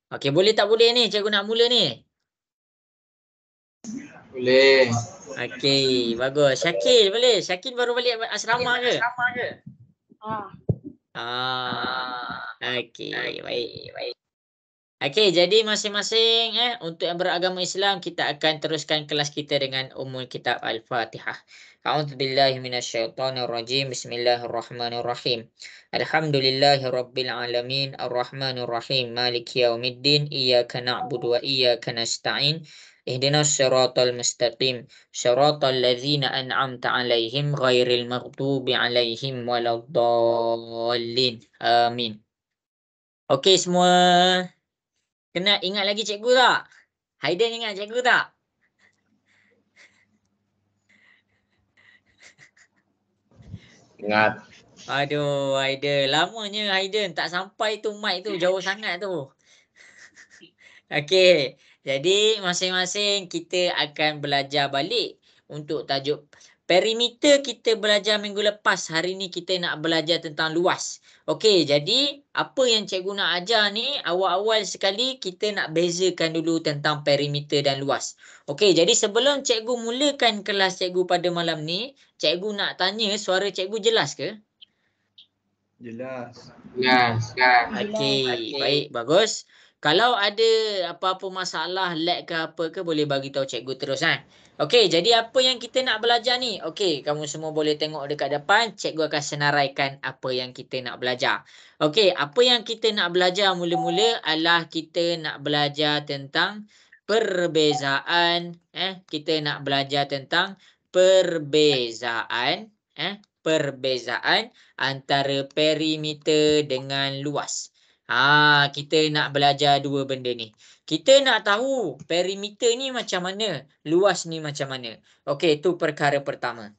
Okey, boleh tak boleh ni? Cikgu nak mula ni. Boleh. Okey, bagus. Syakil boleh? Syakil baru balik asrama ke? Okey, baik. Okey, jadi masing-masing untuk yang beragama Islam kita akan teruskan kelas kita dengan Ummul Kitab Al-Fatihah. A'udzubillahi minasyaitonirrajim. Bismillahirrahmanirrahim. Alhamdulillahirabbil alamin, arrahmanirrahim, maliki yaumiddin, iyyaka na'budu wa iyyaka nasta'in. Ihdinas siratal mustaqim, siratal ladzina an'amta 'alaihim ghairil maghdubi 'alaihim waladdallin. Amin. Okey semua. Kena ingat lagi cikgu tak? Haiden ingat cikgu tak? Ingat. Aduh, Haiden. Lamanya Haiden tak sampai tu mic tu. Jauh sangat tu. Okey. Jadi, masing-masing kita akan belajar balik untuk tajuk perimeter. Kita belajar minggu lepas. Hari ni kita nak belajar tentang luas. Okey, jadi apa yang cikgu nak ajar ni, awal-awal sekali kita nak bezakan dulu tentang perimeter dan luas. Okey, jadi sebelum cikgu mulakan kelas cikgu pada malam ni, cikgu nak tanya suara cikgu jelas ke? Jelas. Okey, baik, bagus. Kalau ada apa-apa masalah lag ke apa ke, boleh bagi tahu cikgu terus kan. Okey, jadi apa yang kita nak belajar ni? Okey, kamu semua boleh tengok dekat depan, cikgu akan senaraikan apa yang kita nak belajar. Okey, apa yang kita nak belajar mula-mula adalah kita nak belajar tentang perbezaan kita nak belajar tentang perbezaan antara perimeter dengan luas. Kita nak belajar dua benda ni. Kita nak tahu perimeter ni macam mana, luas ni macam mana. Okey, itu perkara pertama.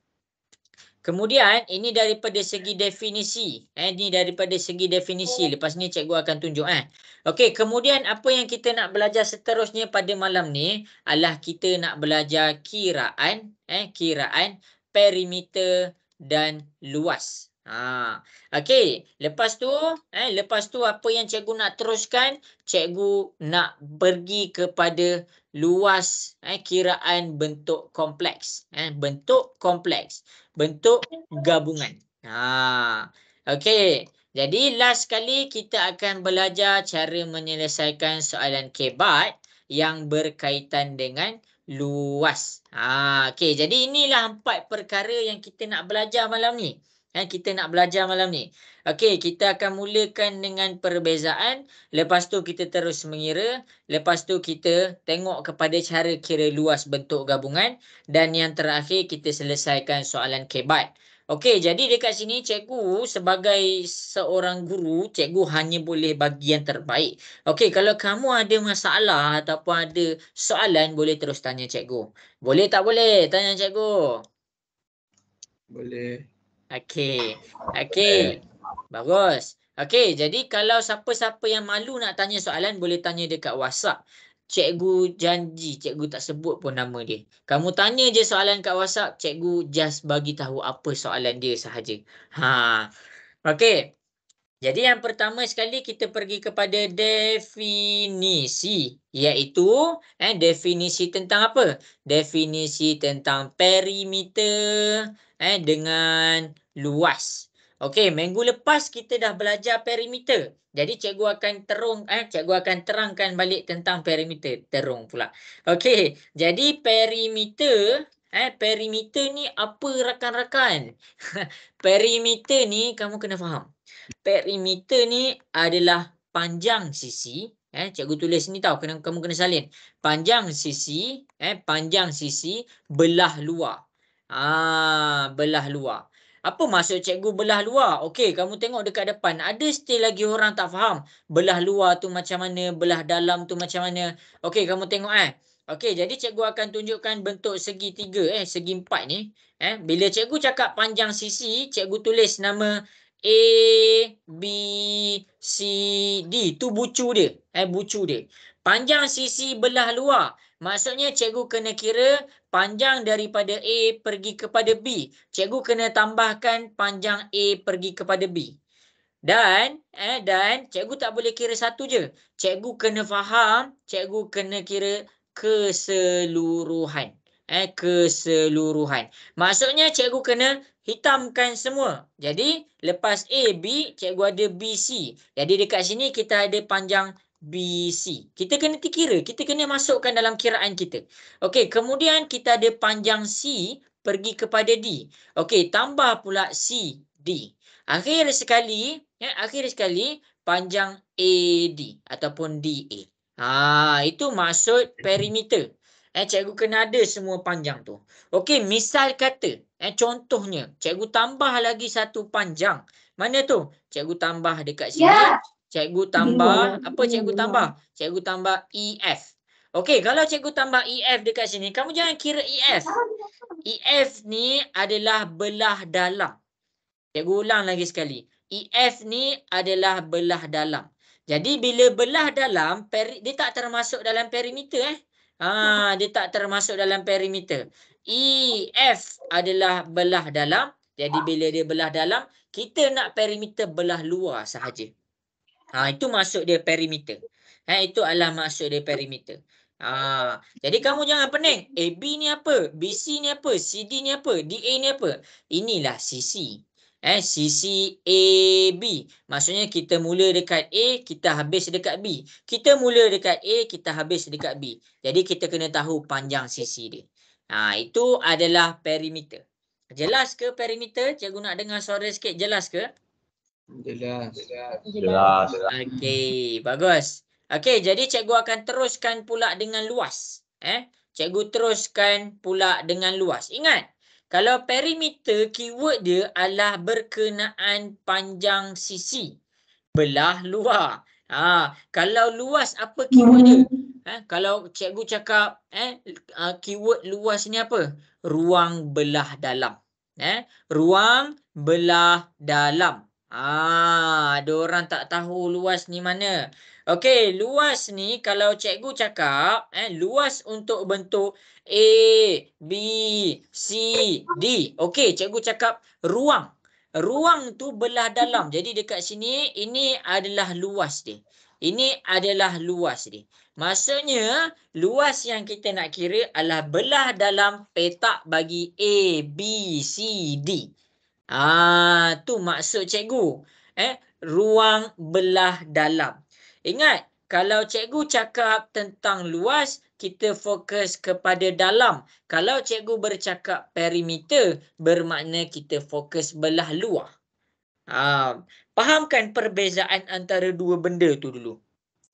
Kemudian ini daripada segi definisi. Ini daripada segi definisi. Lepas ni cikgu akan tunjuk Okey, kemudian apa yang kita nak belajar seterusnya pada malam ni adalah kita nak belajar kiraan perimeter dan luas. Okey, lepas tu apa yang cikgu nak teruskan? Cikgu nak pergi kepada luas kiraan bentuk kompleks. Bentuk kompleks. Bentuk gabungan. Okey. Jadi last kali kita akan belajar cara menyelesaikan soalan kebat yang berkaitan dengan luas. Okey, jadi inilah 4 perkara yang kita nak belajar malam ni. Okey, kita akan mulakan dengan perbezaan, lepas tu kita terus mengira, lepas tu kita tengok kepada cara kira luas bentuk gabungan, dan yang terakhir kita selesaikan soalan kebat. Okey, jadi dekat sini cikgu sebagai seorang guru, cikgu hanya boleh bagi yang terbaik. Okey, kalau kamu ada masalah ataupun ada soalan, boleh terus tanya cikgu. Boleh tak boleh tanya cikgu? Boleh. Okey. Bagus. Okey, jadi kalau siapa-siapa yang malu nak tanya soalan, boleh tanya dekat WhatsApp. Cikgu janji, cikgu tak sebut pun nama dia. Kamu tanya je soalan kat WhatsApp, cikgu just bagi tahu apa soalan dia sahaja. Okey. Jadi yang pertama sekali kita pergi kepada definisi, iaitu definisi tentang apa? Definisi tentang perimeter dengan luas. Okey, minggu lepas kita dah belajar perimeter. Jadi cikgu akan terangkan balik tentang perimeter. Terung pula. Okey, jadi perimeter ni apa rakan-rakan? Perimeter ni kamu kena faham. Perimeter ni adalah panjang sisi. Cikgu tulis ni tahu, kamu kena salin. Panjang sisi belah luar. Belah luar. Apa maksud cikgu belah luar? Okey, kamu tengok dekat depan. Ada still lagi orang tak faham. Belah luar tu macam mana, belah dalam tu macam mana. Okey, kamu tengok Okey, jadi cikgu akan tunjukkan bentuk segitiga segi 4 ni. Bila cikgu cakap panjang sisi, cikgu tulis nama A, B, C, D. Tu bucu dia. Bucu dia. Panjang sisi belah luar. Maksudnya cikgu kena kira panjang daripada A pergi kepada B. Cikgu kena tambahkan panjang A pergi kepada B. Dan cikgu tak boleh kira satu je. Cikgu kena faham, cikgu kena kira keseluruhan. Keseluruhan. Maksudnya cikgu kena hitamkan semua. Jadi lepas A, B, cikgu ada B, C. Jadi dekat sini kita ada panjang BC. Kita kena kira, kita kena masukkan dalam kiraan kita. Okey, kemudian kita ada panjang C pergi kepada D. Okey, tambah pula C, D. Akhir sekali panjang AD ataupun DA. Itu maksud perimeter. Cikgu kena ada semua panjang tu. Okey, misal kata, contohnya, cikgu tambah lagi satu panjang. Mana tu? Cikgu tambah dekat sini. Cikgu tambah, apa cikgu tambah? Cikgu tambah EF. Okey, kalau cikgu tambah EF dekat sini, kamu jangan kira EF. EF ni adalah belah dalam. Cikgu ulang lagi sekali. EF ni adalah belah dalam. Jadi bila belah dalam, dia tak termasuk dalam perimeter. Dia tak termasuk dalam perimeter. EF adalah belah dalam. Jadi bila dia belah dalam, kita nak perimeter belah luar sahaja. Itu maksud dia perimeter. Itu adalah maksud dia perimeter. Jadi kamu jangan pening. AB ni apa? BC ni apa? CD ni apa? DA ni apa? Inilah sisi. Sisi AB. Maksudnya kita mula dekat A, kita habis dekat B. Kita mula dekat A, kita habis dekat B. Jadi kita kena tahu panjang sisi dia. Itu adalah perimeter. Jelas ke perimeter? Cikgu nak dengar suara sikit. Jelas ke? Jelas. Okey, bagus. Okey, jadi cikgu akan teruskan pula dengan luas. Cikgu teruskan pula dengan luas. Ingat, kalau perimeter keyword dia adalah berkenaan panjang sisi, belah luar. Kalau luas apa keyword dia? Kalau cikgu cakap keyword luas ni apa? Ruang belah dalam. Ruang belah dalam. Ada orang tak tahu luas ni mana. Okey, luas ni kalau cikgu cakap luas untuk bentuk A, B, C, D. Okey, cikgu cakap ruang. Ruang tu belah dalam. Jadi dekat sini ini adalah luas dia. Ini adalah luas dia. Maksudnya luas yang kita nak kira adalah belah dalam petak bagi A, B, C, D. Tu maksud cikgu. Ruang belah dalam. Ingat, kalau cikgu cakap tentang luas, kita fokus kepada dalam. Kalau cikgu bercakap perimeter, bermakna kita fokus belah luar. Fahamkan perbezaan antara dua benda tu dulu.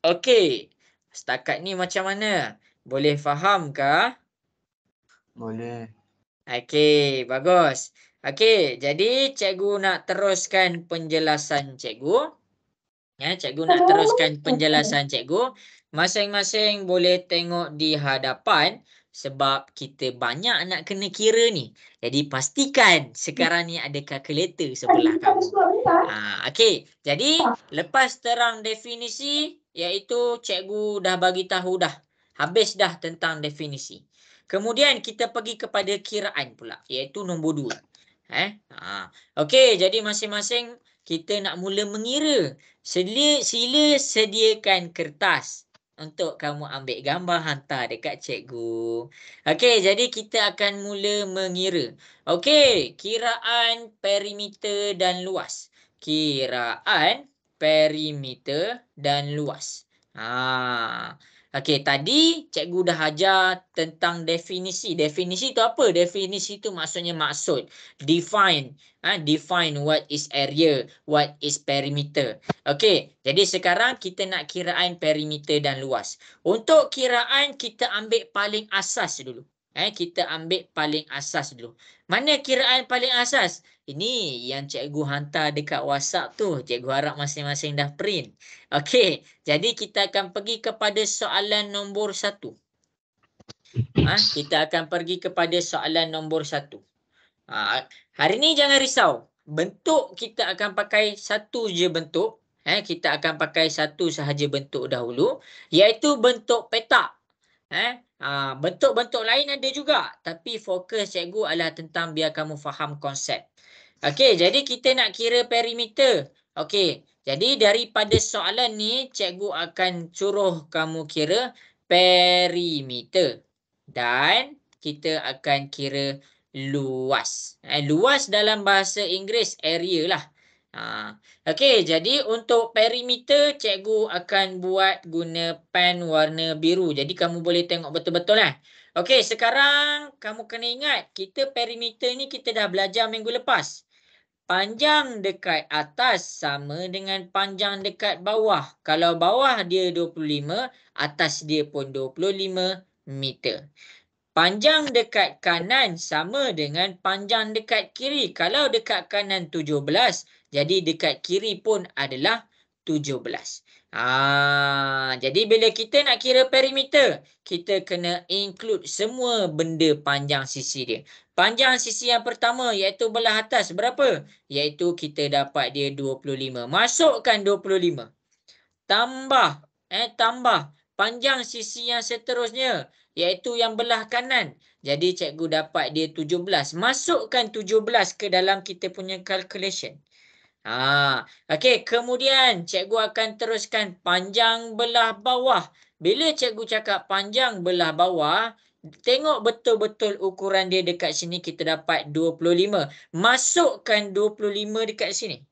Okey, setakat ni macam mana? Boleh faham kah? Boleh. Okey, bagus. Okey, jadi cikgu nak teruskan penjelasan cikgu. Cikgu nak teruskan penjelasan cikgu. Masing-masing boleh tengok di hadapan sebab kita banyak nak kena kira ni. Jadi pastikan sekarang ni ada kalkulator sebelah kamu. Okey, jadi lepas terang definisi, iaitu cikgu dah bagi tahu dah. Habis dah tentang definisi. Kemudian kita pergi kepada kiraan pula, iaitu nombor 2. Okey, jadi masing-masing kita nak mula mengira. Sila sediakan kertas untuk kamu ambil gambar hantar dekat cikgu. Okey, jadi kita akan mula mengira. Okey, kiraan perimeter dan luas. Kiraan perimeter dan luas. Okey, tadi cikgu dah ajar tentang definisi. Definisi tu apa? Definisi tu maksudnya maksud. Define. Define what is area, what is perimeter. Okey, jadi sekarang kita nak kiraan perimeter dan luas. Untuk kiraan kita ambil paling asas dulu. Kita ambil paling asas dulu. Mana kiraan paling asas? Ini yang cikgu hantar dekat WhatsApp tu. Cikgu harap masing-masing dah print. Okey, jadi kita akan pergi kepada soalan nombor 1. Kita akan pergi kepada soalan nombor 1. Hari ni jangan risau. Bentuk kita akan pakai satu je bentuk. Kita akan pakai satu sahaja bentuk dahulu, iaitu bentuk petak. Bentuk-bentuk lain ada juga, tapi fokus cikgu adalah tentang biar kamu faham konsep. Okey, jadi kita nak kira perimeter. Okey, jadi daripada soalan ni, cikgu akan suruh kamu kira perimeter dan kita akan kira luas. Luas dalam bahasa Inggeris area lah. Okey, jadi untuk perimeter cikgu akan buat guna pen warna biru. Jadi kamu boleh tengok betul-betul lah. Okey, sekarang kamu kena ingat kita perimeter ni kita dah belajar minggu lepas. Panjang dekat atas sama dengan panjang dekat bawah. Kalau bawah dia 25, atas dia pun 25 meter. Panjang dekat kanan sama dengan panjang dekat kiri. Kalau dekat kanan 17, jadi dekat kiri pun adalah 17. Jadi bila kita nak kira perimeter, kita kena include semua benda panjang sisi dia. Panjang sisi yang pertama iaitu belah atas berapa? Iaitu kita dapat dia 25. Masukkan 25. Tambah panjang sisi yang seterusnya iaitu yang belah kanan. Jadi cikgu dapat dia 17. Masukkan 17 ke dalam kita punya calculation. Okey, kemudian cikgu akan teruskan panjang belah bawah. Bila cikgu cakap panjang belah bawah, tengok betul-betul ukuran dia dekat sini kita dapat 25. Masukkan 25 dekat sini.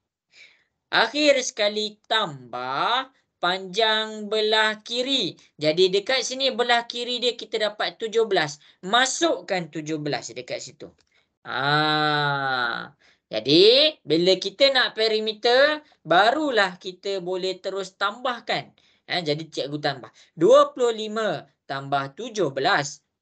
Akhir sekali tambah panjang belah kiri. Jadi dekat sini belah kiri dia kita dapat 17. Masukkan 17 dekat situ. Jadi bila kita nak perimeter, barulah kita boleh terus tambahkan. Jadi cikgu tambah 25 tambah 17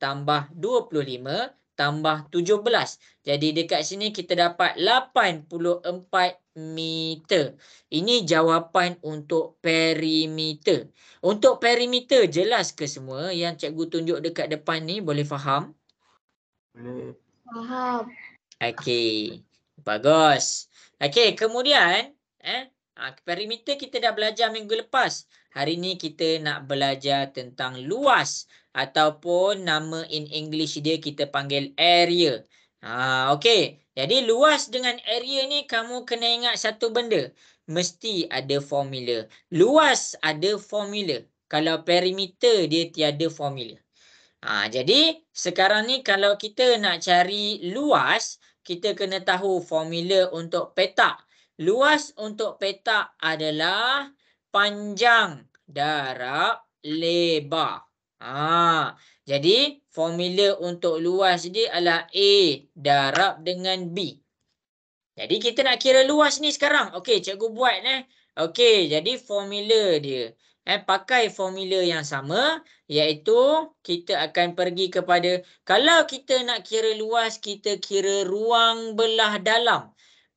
tambah 25 tambah 17. Jadi dekat sini kita dapat 84 meter. Ini jawapan untuk perimeter. Untuk perimeter jelas ke semua yang cikgu tunjuk dekat depan ni, boleh faham? Boleh. Faham. Okey. Bagus. Okey, kemudian perimeter kita dah belajar minggu lepas. Hari ni kita nak belajar tentang luas ataupun nama in English dia kita panggil area. Okey. Jadi luas dengan area ni kamu kena ingat satu benda. Mesti ada formula. Luas ada formula. Kalau perimeter dia tiada formula. Jadi sekarang ni kalau kita nak cari luas, kita kena tahu formula untuk petak. Luas untuk petak adalah panjang darab lebar. Jadi formula untuk luas dia adalah A darab dengan B. Jadi kita nak kira luas ni sekarang. Okey, cikgu buat Okey, jadi formula dia. Pakai formula yang sama iaitu kita akan pergi kepada, kalau kita nak kira luas, kita kira ruang belah dalam.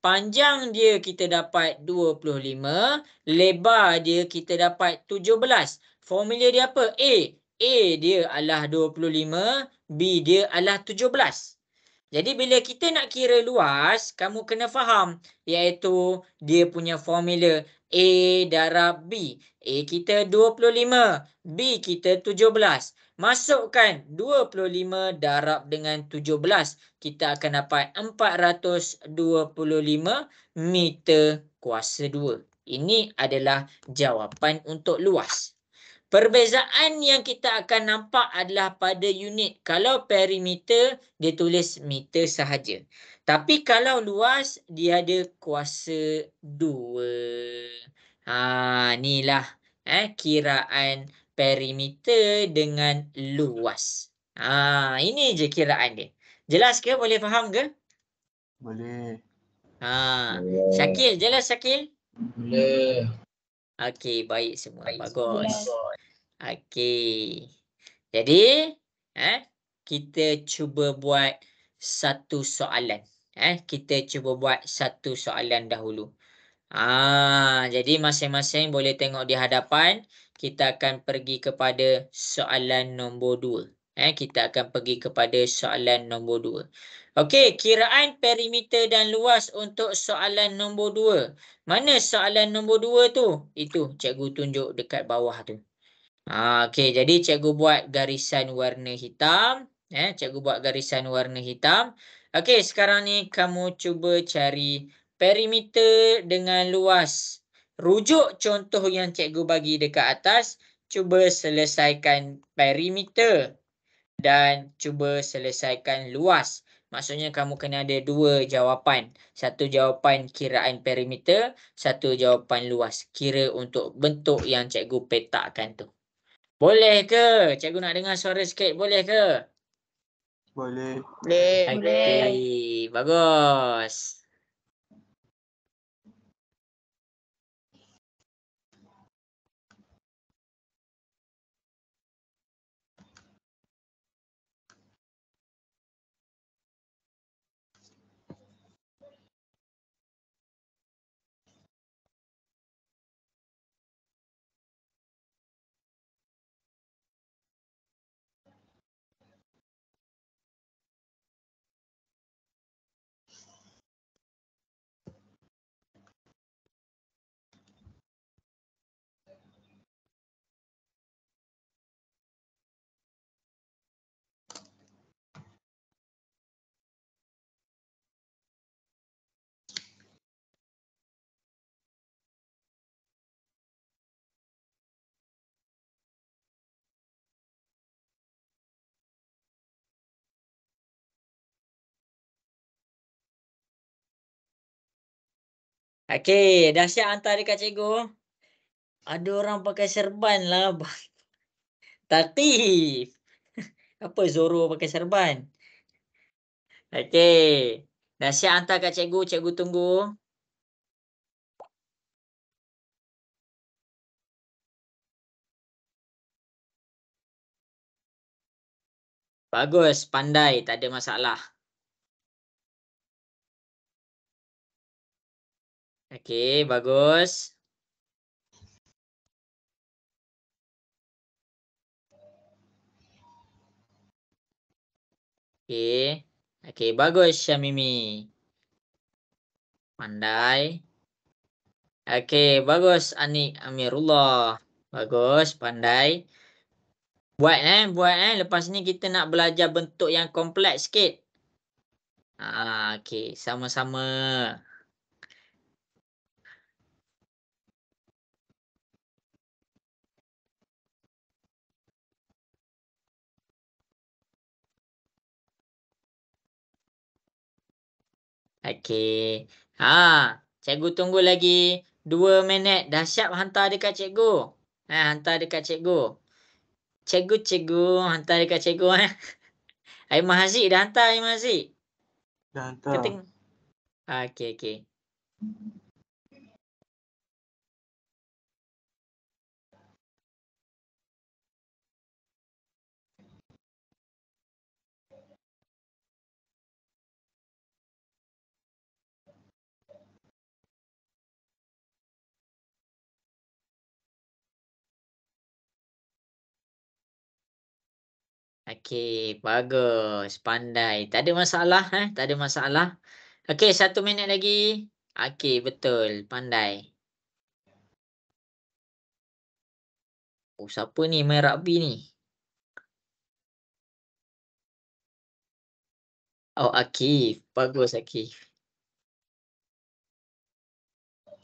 Panjang dia kita dapat 25, lebar dia kita dapat 17. Formula dia apa? A dia adalah 25, B dia adalah 17. Jadi bila kita nak kira luas, kamu kena faham iaitu dia punya formula A darab B. A kita 25, B kita 17. Masukkan 25 darab dengan 17. Kita akan dapat 425 meter kuasa 2. Ini adalah jawapan untuk luas. Perbezaan yang kita akan nampak adalah pada unit. Kalau perimeter, dia tulis meter sahaja. Tapi kalau luas, dia ada kuasa 2. Inilah kiraan perimeter dengan luas. Ini je kiraan dia. Jelas ke? Boleh faham ke? Boleh. Syakil, jelas Syakil? Boleh. Okey, baik semua. Bagus. Okey. Jadi, kita cuba buat satu soalan. Kita cuba buat satu soalan dahulu. Jadi masing-masing boleh tengok di hadapan. Kita akan pergi kepada soalan nombor 2. Kita akan pergi kepada soalan nombor 2. Okey, kiraan perimeter dan luas untuk soalan nombor 2. Mana soalan nombor 2 tu? Itu cikgu tunjuk dekat bawah tu. Okey, jadi cikgu buat garisan warna hitam. Cikgu buat garisan warna hitam. Okey, sekarang ni kamu cuba cari perimeter dengan luas. Rujuk contoh yang cikgu bagi dekat atas. Cuba selesaikan perimeter dan cuba selesaikan luas. Maksudnya kamu kena ada dua jawapan. Satu jawapan kiraan perimeter, satu jawapan luas. Kira untuk bentuk yang cikgu petakkan tu. Boleh ke? Cikgu nak dengar suara sikit. Boleh ke? Boleh. Okey, bagus. Okey, dah siap hantar dekat cikgu? Ada orang pakai serban lah. Tertib. Apa Zoro pakai serban? Okey. Dah siap hantar kat cikgu? Cikgu tunggu. Bagus, pandai, tak ada masalah. Okey, bagus. Okey. Okey, bagus Syamimi. Pandai. Okey, bagus Anik Amirullah. Bagus, pandai. Buat lepas ni kita nak belajar bentuk yang kompleks sikit. Okey, sama-sama. Okey. Cikgu tunggu lagi 2 minit. Dah siap hantar dekat cikgu? Hantar dekat cikgu. Cikgu, hantar dekat cikgu Aiman Haziq dah hantar Aiman Haziq? Dah hantar. Okey. Okey, bagus. Pandai. Tak ada masalah tak ada masalah. Okey, 1 minit lagi. Okey, betul. Pandai. Oh, siapa ni main rugby ni? Oh, Akif. Bagus Akif.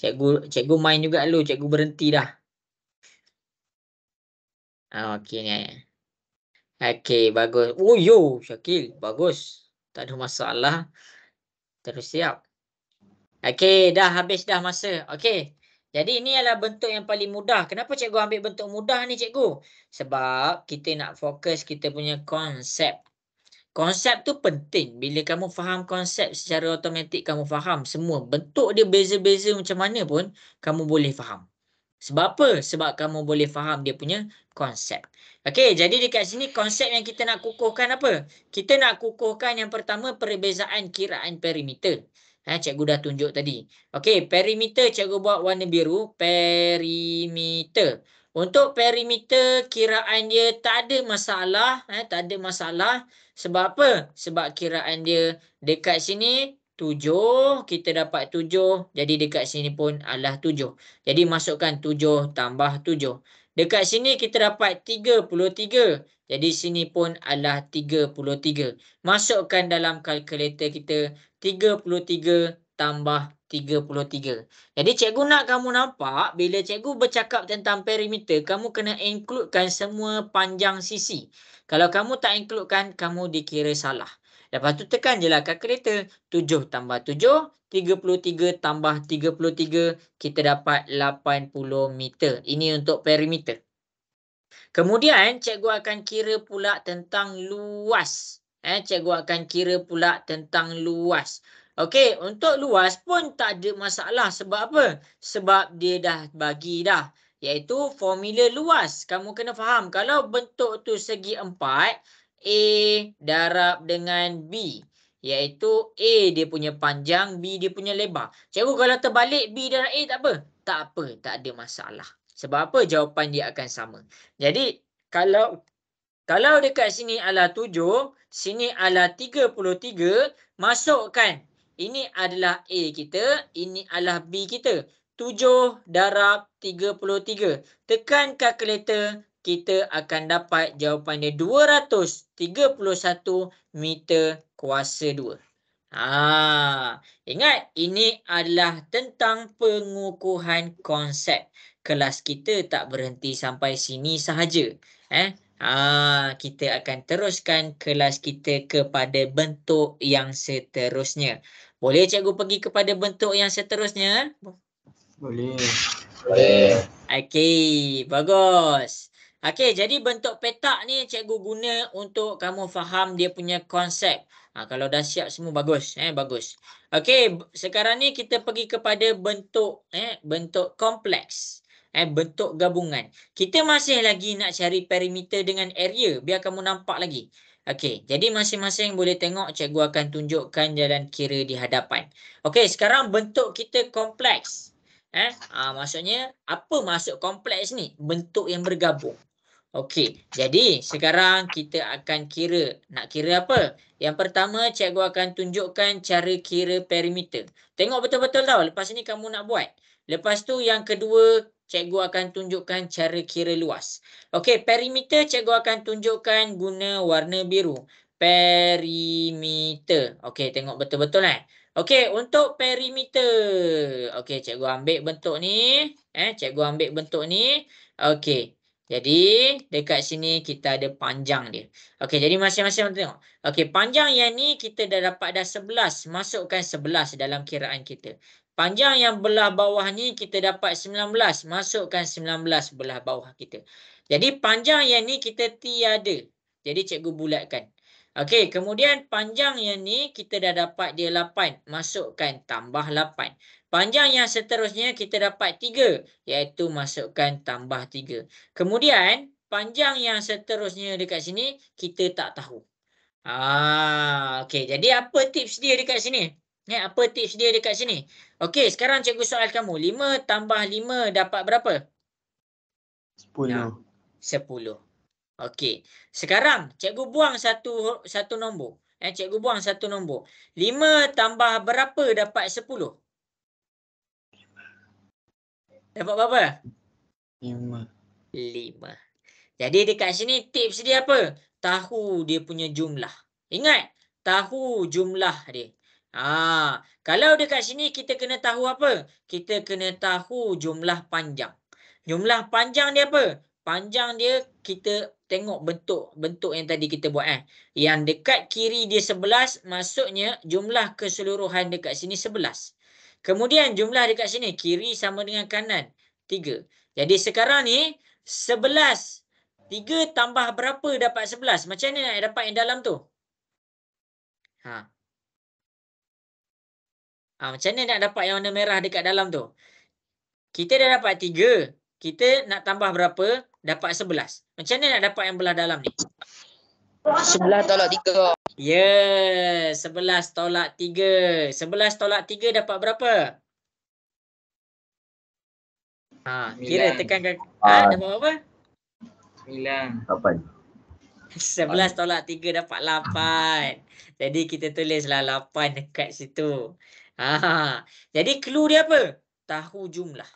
Cikgu main juga dulu, cikgu berhenti dah. Okey ni. Okey, bagus. Oh, yo, Syakil. Bagus. Tak ada masalah. Terus siap. Okey, dah habis dah masa. Okey. Jadi ini adalah bentuk yang paling mudah. Kenapa cikgu ambil bentuk mudah ni cikgu? Sebab kita nak fokus kita punya konsep. Konsep tu penting. Bila kamu faham konsep secara automatik kamu faham semua. Bentuk dia beza-beza macam mana pun kamu boleh faham. Sebab apa? Sebab kamu boleh faham dia punya konsep. Okey, jadi dekat sini konsep yang kita nak kukuhkan apa? Kita nak kukuhkan yang pertama perbezaan kiraan perimeter. Cikgu dah tunjuk tadi. Okey, perimeter cikgu buat warna biru. Perimeter. Untuk perimeter kiraan dia tak ada masalah. Tak ada masalah. Sebab apa? Sebab kiraan dia dekat sini 7. Kita dapat 7. Jadi dekat sini pun adalah 7. Jadi masukkan 7 tambah 7. Dekat sini kita dapat 33. Jadi sini pun adalah 33. Masukkan dalam kalkulator kita 33 tambah 33. Jadi cikgu nak kamu nampak bila cikgu bercakap tentang perimeter, kamu kena includekan semua panjang sisi. Kalau kamu tak includekan, kamu dikira salah. Lepas tu tekan je lah kalkulator. 7 tambah 7, 33 tambah 33, kita dapat 80 meter. Ini untuk perimeter. Kemudian cikgu akan kira pula tentang luas. Cikgu akan kira pula tentang luas. Okey, untuk luas pun tak ada masalah. Sebab apa? Sebab dia dah bagi dah. Iaitu formula luas. Kamu kena faham. Kalau bentuk tu segi 4, A darab dengan B. Iaitu A dia punya panjang, B dia punya lebar. Cikgu kalau terbalik B darab A tak apa? Tak apa, tak ada masalah. Sebab apa? Jawapan dia akan sama. Jadi, kalau dekat sini adalah 7, sini adalah 33, masukkan. Ini adalah A kita, ini adalah B kita. 7 darab 33. Tekan kalkulator, kita akan dapat jawapan dia 231 meter kuasa 2. Ingat, ini adalah tentang pengukuhan konsep. Kelas kita tak berhenti sampai sini sahaja. Kita akan teruskan kelas kita kepada bentuk yang seterusnya. Boleh cikgu pergi kepada bentuk yang seterusnya? Boleh. Okey, bagus. Okey, jadi bentuk petak ni cikgu guna untuk kamu faham dia punya konsep. Kalau dah siap semua bagus, bagus. Okey, sekarang ni kita pergi kepada bentuk bentuk kompleks. Bentuk gabungan. Kita masih lagi nak cari perimeter dengan area biar kamu nampak lagi. Okey, jadi masing-masing boleh tengok, cikgu akan tunjukkan jalan kira di hadapan. Okey, sekarang bentuk kita kompleks. Maksudnya apa maksud kompleks ni? Bentuk yang bergabung. Okey, jadi sekarang kita akan kira. Nak kira apa? Yang pertama, cikgu akan tunjukkan cara kira perimeter. Tengok betul-betul tau. Lepas ni kamu nak buat. Lepas tu yang kedua, cikgu akan tunjukkan cara kira luas. Okey, perimeter cikgu akan tunjukkan guna warna biru. Perimeter. Okey, tengok betul-betul Okey, untuk perimeter. Okey, cikgu ambil bentuk ni. Cikgu ambil bentuk ni. Okey. Jadi, dekat sini kita ada panjang dia. Okey, jadi masing-masing tengok. Okey, panjang yang ni kita dah dapat dah 11. Masukkan 11 dalam kiraan kita. Panjang yang belah bawah ni kita dapat 19. Masukkan 19 belah bawah kita. Jadi, panjang yang ni kita tiada. Jadi, cikgu bulatkan. Okey, kemudian panjang yang ni kita dah dapat dia 8. Masukkan tambah 8. Panjang yang seterusnya kita dapat 3. Iaitu masukkan tambah 3. Kemudian, panjang yang seterusnya dekat sini, kita tak tahu. Okey. Jadi, apa tips dia dekat sini? Apa tips dia dekat sini? Okey, sekarang cikgu soal kamu. 5 tambah 5 dapat berapa? 10. 10. Okey. Sekarang, cikgu buang satu nombor. Cikgu buang satu nombor. 5 tambah berapa dapat 10? Dapat berapa? 5. 5. Jadi dekat sini tips dia apa? Tahu dia punya jumlah. Ingat, tahu jumlah dia. Kalau dekat sini kita kena tahu apa? Kita kena tahu jumlah panjang. Jumlah panjang dia apa? Panjang dia kita tengok bentuk yang tadi kita buat Yang dekat kiri dia 11, maksudnya jumlah keseluruhan dekat sini 11. Kemudian jumlah dekat sini kiri sama dengan kanan 3. Jadi sekarang ni 11. 3 tambah berapa dapat 11? Macam mana nak dapat yang dalam tu? Macam mana nak dapat yang warna merah dekat dalam tu? Kita dah dapat 3. Kita nak tambah berapa? Dapat 11. Macam mana nak dapat yang belah dalam ni? 11 tolak 3. Ya, 11 tolak 3. 11 tolak 3 dapat berapa? Kira tekan dapat berapa? 9. 8. 11 tolak 3 dapat 8. Jadi kita tulislah 8 dekat situ. Jadi clue dia apa? Tahu jumlah.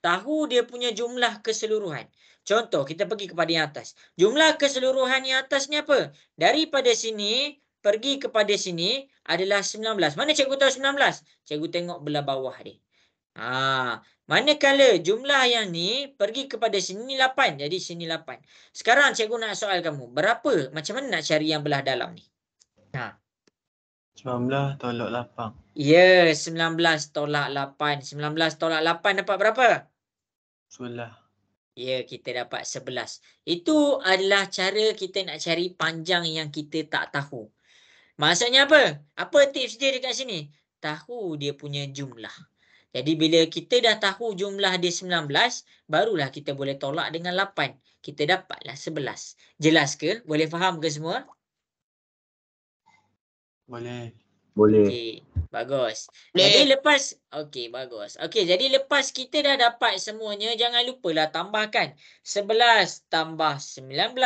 Tahu dia punya jumlah keseluruhan. Contoh, kita pergi kepada yang atas. Jumlah keseluruhan yang atas ni apa? Daripada sini, pergi kepada sini adalah 19. Mana cikgu tahu 19? Cikgu tengok belah bawah dia. Manakala jumlah yang ni pergi kepada sini 8. Jadi sini 8. Sekarang cikgu nak soal kamu. Berapa? Macam mana nak cari yang belah dalam ni? 19 tolak 8. Ya, 19 tolak 8. 19 tolak 8 dapat berapa? 11. Ya, kita dapat 11. Itu adalah cara kita nak cari panjang yang kita tak tahu. Maksudnya apa? Apa tips dia dekat sini? Tahu dia punya jumlah. Jadi bila kita dah tahu jumlah dia 19, barulah kita boleh tolak dengan 8. Kita dapatlah 11. Jelas ke? Boleh faham ke semua? Boleh. Okey, bagus. Jadi bagus. Okey, jadi lepas kita dah dapat semuanya, jangan lupalah tambahkan 11 tambah 19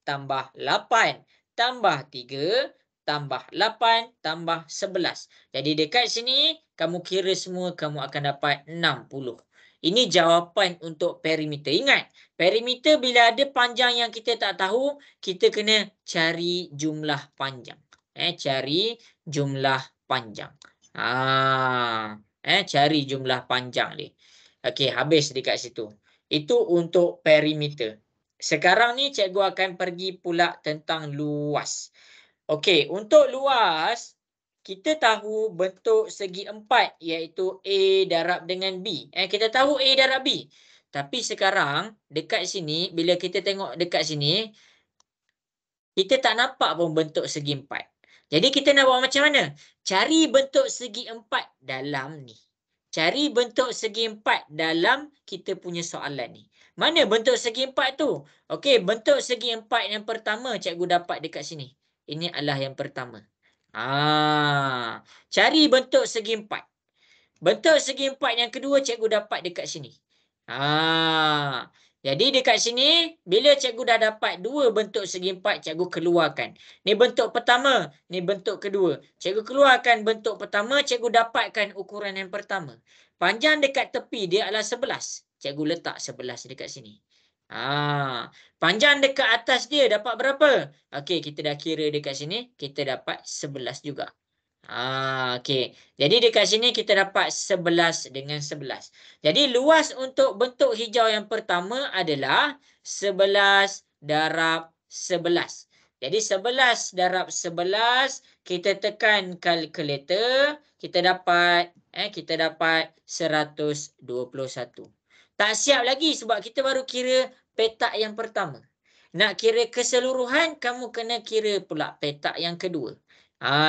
tambah 8 tambah 3 tambah 8 tambah 11. Jadi dekat sini kamu kira semua, kamu akan dapat 60. Ini jawapan untuk perimeter. Ingat, perimeter bila ada panjang yang kita tak tahu, kita kena cari jumlah panjang. Cari jumlah panjang. Cari jumlah panjang dia. Okey, habis dekat situ. Itu untuk perimeter. Sekarang ni cikgu akan pergi pula tentang luas. Okey, untuk luas, kita tahu bentuk segi empat iaitu A darab dengan B. Kita tahu A darab B. Tapi sekarang dekat sini, bila kita tengok dekat sini, kita tak nampak pun bentuk segi empat. Jadi kita nak buat macam mana? Cari bentuk segi empat dalam ni. Cari bentuk segi empat dalam kita punya soalan ni. Mana bentuk segi empat tu? Okey, bentuk segi empat yang pertama cikgu dapat dekat sini. Ini adalah yang pertama. Cari bentuk segi empat. Bentuk segi empat yang kedua cikgu dapat dekat sini. Jadi dekat sini, bila cikgu dah dapat dua bentuk segi empat, cikgu keluarkan. Ni bentuk pertama, ni bentuk kedua. Cikgu keluarkan bentuk pertama, cikgu dapatkan ukuran yang pertama. Panjang dekat tepi dia adalah 11. Cikgu letak 11 dekat sini. Panjang dekat atas dia dapat berapa? Okey, kita dah kira dekat sini, kita dapat 11 juga. Okey. Jadi dekat sini kita dapat 11 dengan 11. Jadi luas untuk bentuk hijau yang pertama adalah 11 darab 11. Jadi 11 darab 11, kita tekan kalkulator, kita dapat 121. Tak siap lagi sebab kita baru kira petak yang pertama. Nak kira keseluruhan, kamu kena kira pula petak yang kedua.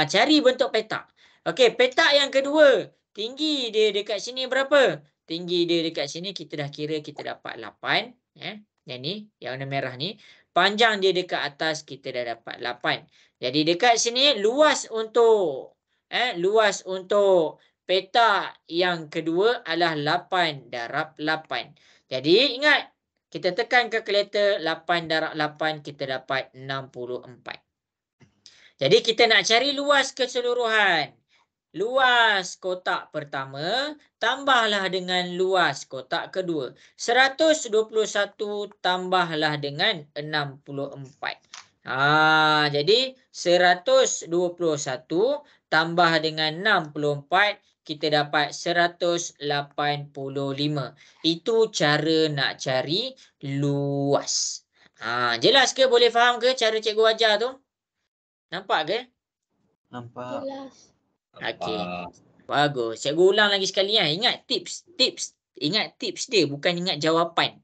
Cari bentuk petak. Okey, petak yang kedua. Tinggi dia dekat sini berapa? Tinggi dia dekat sini kita dah kira, kita dapat 8. Yang ni, yang warna merah ni. Panjang dia dekat atas kita dah dapat 8. Jadi dekat sini luas untuk petak yang kedua adalah 8 darab 8. Jadi ingat, kita tekan kalkulator 8 darab 8, kita dapat 64. Jadi kita nak cari luas keseluruhan. Luas kotak pertama tambahlah dengan luas kotak kedua. 121 tambahlah dengan 64. Jadi 121 tambah dengan 64, kita dapat 185. Itu cara nak cari luas. Jelas ke? Boleh faham ke cara cikgu ajar tu? Nampak ke? Nampak. Jelas. Okey. Bagus. Cikgu ulang lagi sekali . Ingat tips. Ingat tips dia, bukan ingat jawapan.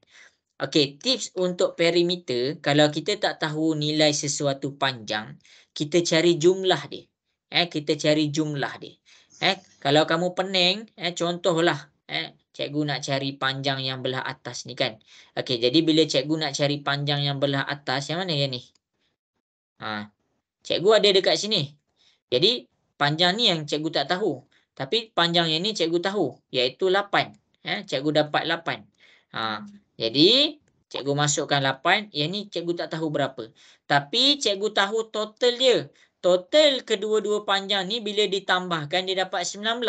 Okey, tips untuk perimeter, kalau kita tak tahu nilai sesuatu panjang, kita cari jumlah dia. Kita cari jumlah dia. Kalau kamu pening, contohlah, cikgu nak cari panjang yang belah atas ni kan. Okey, jadi bila cikgu nak cari panjang yang belah atas, yang mana yang ni? Cikgu ada dekat sini. Jadi panjang ni yang cikgu tak tahu. Tapi panjang yang ni cikgu tahu, iaitu 8. Cikgu dapat 8. Jadi cikgu masukkan 8. Yang ni cikgu tak tahu berapa. Tapi cikgu tahu total dia. Total kedua-dua panjang ni bila ditambahkan dia dapat 19.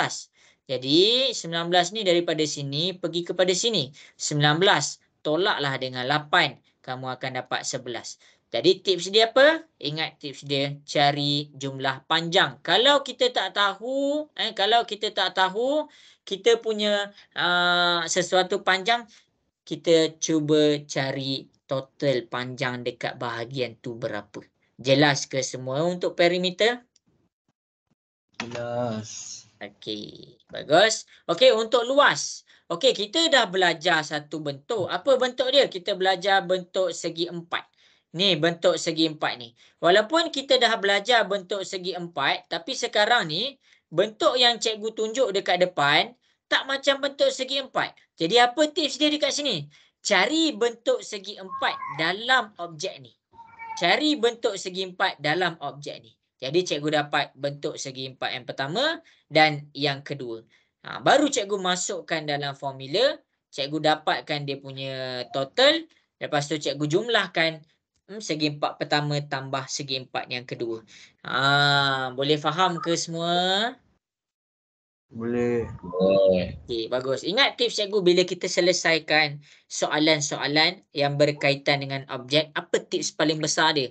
Jadi 19 ni daripada sini pergi kepada sini. 19 tolaklah dengan 8. Kamu akan dapat 11. Jadi tips dia apa? Ingat tips dia, cari jumlah panjang. Kalau kita tak tahu, kita punya sesuatu panjang, kita cuba cari total panjang dekat bahagian tu berapa. Jelas ke semua untuk perimeter? Jelas. Okey, bagus. Okey, untuk luas. Okey, kita dah belajar satu bentuk. Apa bentuk dia? Kita belajar bentuk segi empat. Ni bentuk segi empat ni. Walaupun kita dah belajar bentuk segi empat, tapi sekarang ni bentuk yang cikgu tunjuk dekat depan tak macam bentuk segi empat. Jadi apa tips dia dekat sini? Cari bentuk segi empat dalam objek ni. Cari bentuk segi empat dalam objek ni. Jadi cikgu dapat bentuk segi empat yang pertama dan yang kedua. Baru cikgu masukkan dalam formula, cikgu dapatkan dia punya total, lepas tu cikgu jumlahkan segi empat pertama tambah segi empat yang kedua. Boleh faham ke semua? Boleh. Okey, bagus. Ingat tips cikgu bila kita selesaikan soalan-soalan yang berkaitan dengan objek, apa tips paling besar dia?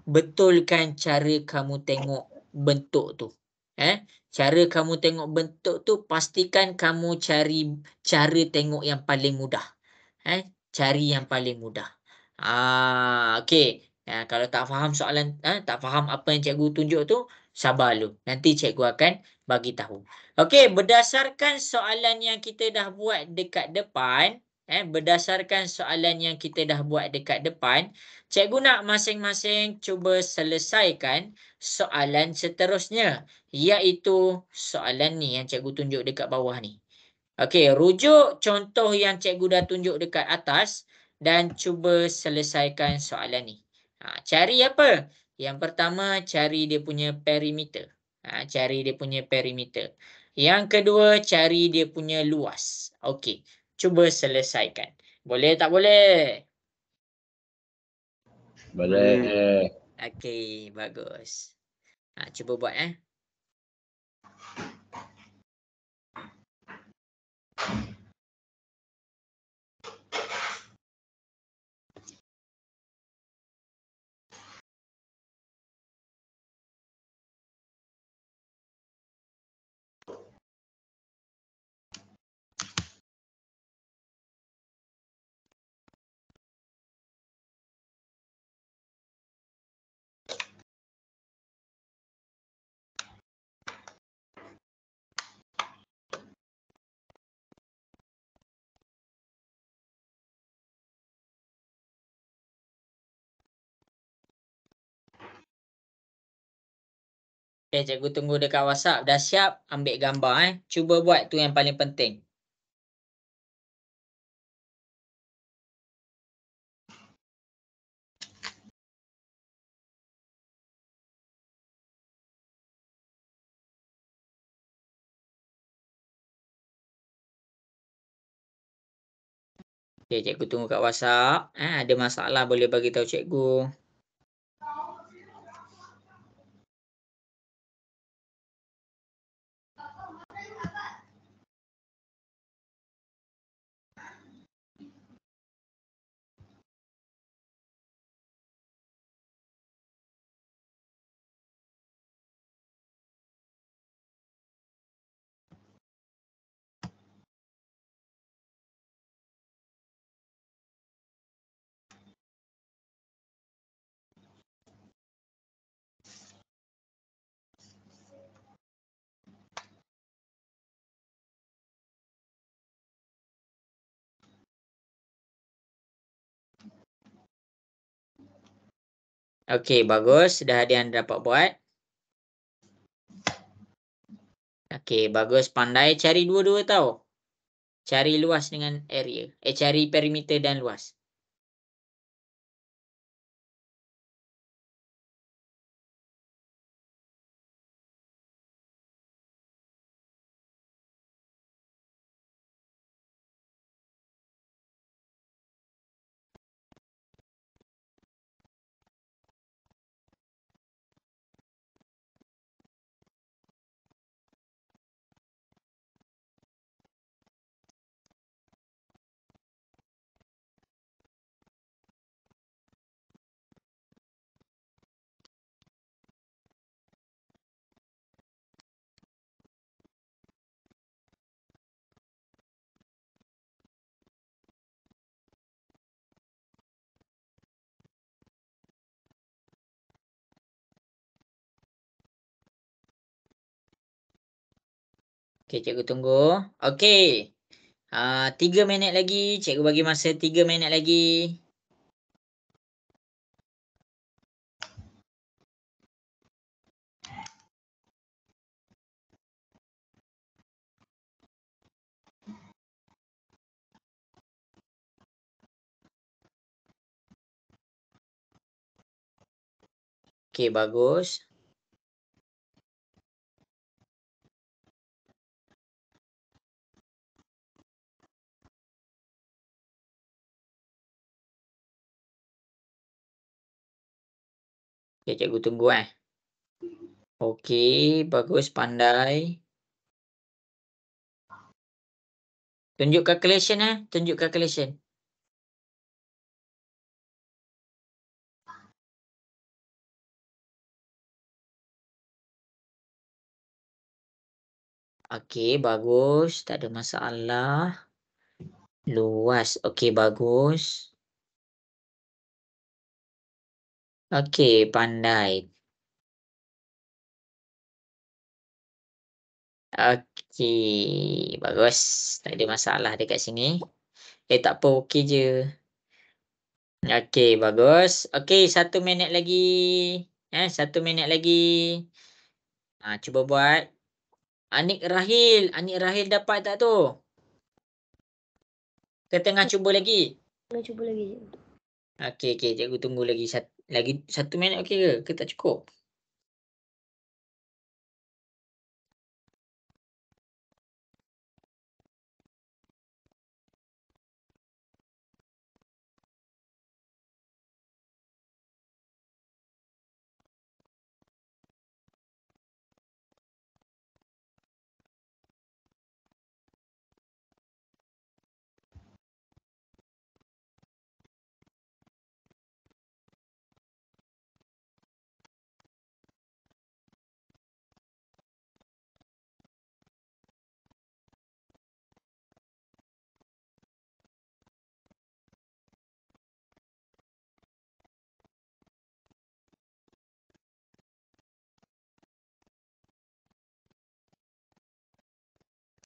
Betulkan cara kamu tengok bentuk tu. Cara kamu tengok bentuk tu, pastikan kamu cari cara tengok yang paling mudah. Cari yang paling mudah. Okey. Kalau tak faham soalan, tak faham apa yang cikgu tunjuk tu, sabar dulu. Nanti cikgu akan bagi tahu. Okey, berdasarkan soalan yang kita dah buat dekat depan, cikgu nak masing-masing cuba selesaikan soalan seterusnya, iaitu soalan ni yang cikgu tunjuk dekat bawah ni. Okey, rujuk contoh yang cikgu dah tunjuk dekat atas dan cuba selesaikan soalan ni. Cari apa? Yang pertama, cari dia punya perimeter. Yang kedua, cari dia punya luas. Okey, cuba selesaikan. Boleh tak boleh? Boleh. Okey, bagus. Cuba buat Okay, cikgu tunggu dekat WhatsApp. Dah siap? Ambil gambar Cuba buat tu yang paling penting. Okay, cikgu tunggu kat WhatsApp. Ada masalah boleh bagi tahu cikgu. Okey, bagus. Dah ada yang dapat buat. Okey, bagus. Pandai cari dua-dua tau. Cari luas dengan area. Cari perimeter dan luas. Okey, cikgu tunggu. Okey. 3 minit lagi. Cikgu bagi masa 3 minit lagi. Okey, bagus. Okey, cikgu tunggu Okey, bagus, pandai. Tunjuk calculation tunjuk calculation. Okey, bagus, tak ada masalah. Luas, okey, bagus. Okey, pandai. Okey, bagus. Tak ada masalah dekat sini. Tak apa, okey je. Okey, bagus. Okey, 1 minit lagi. 1 minit lagi. Cuba buat. Anik Rahil dapat tak tu? Ke tengah cuba lagi? Tengah cuba lagi. Okey, cikgu tunggu lagi 1 minit okey ke? Ke tak cukup?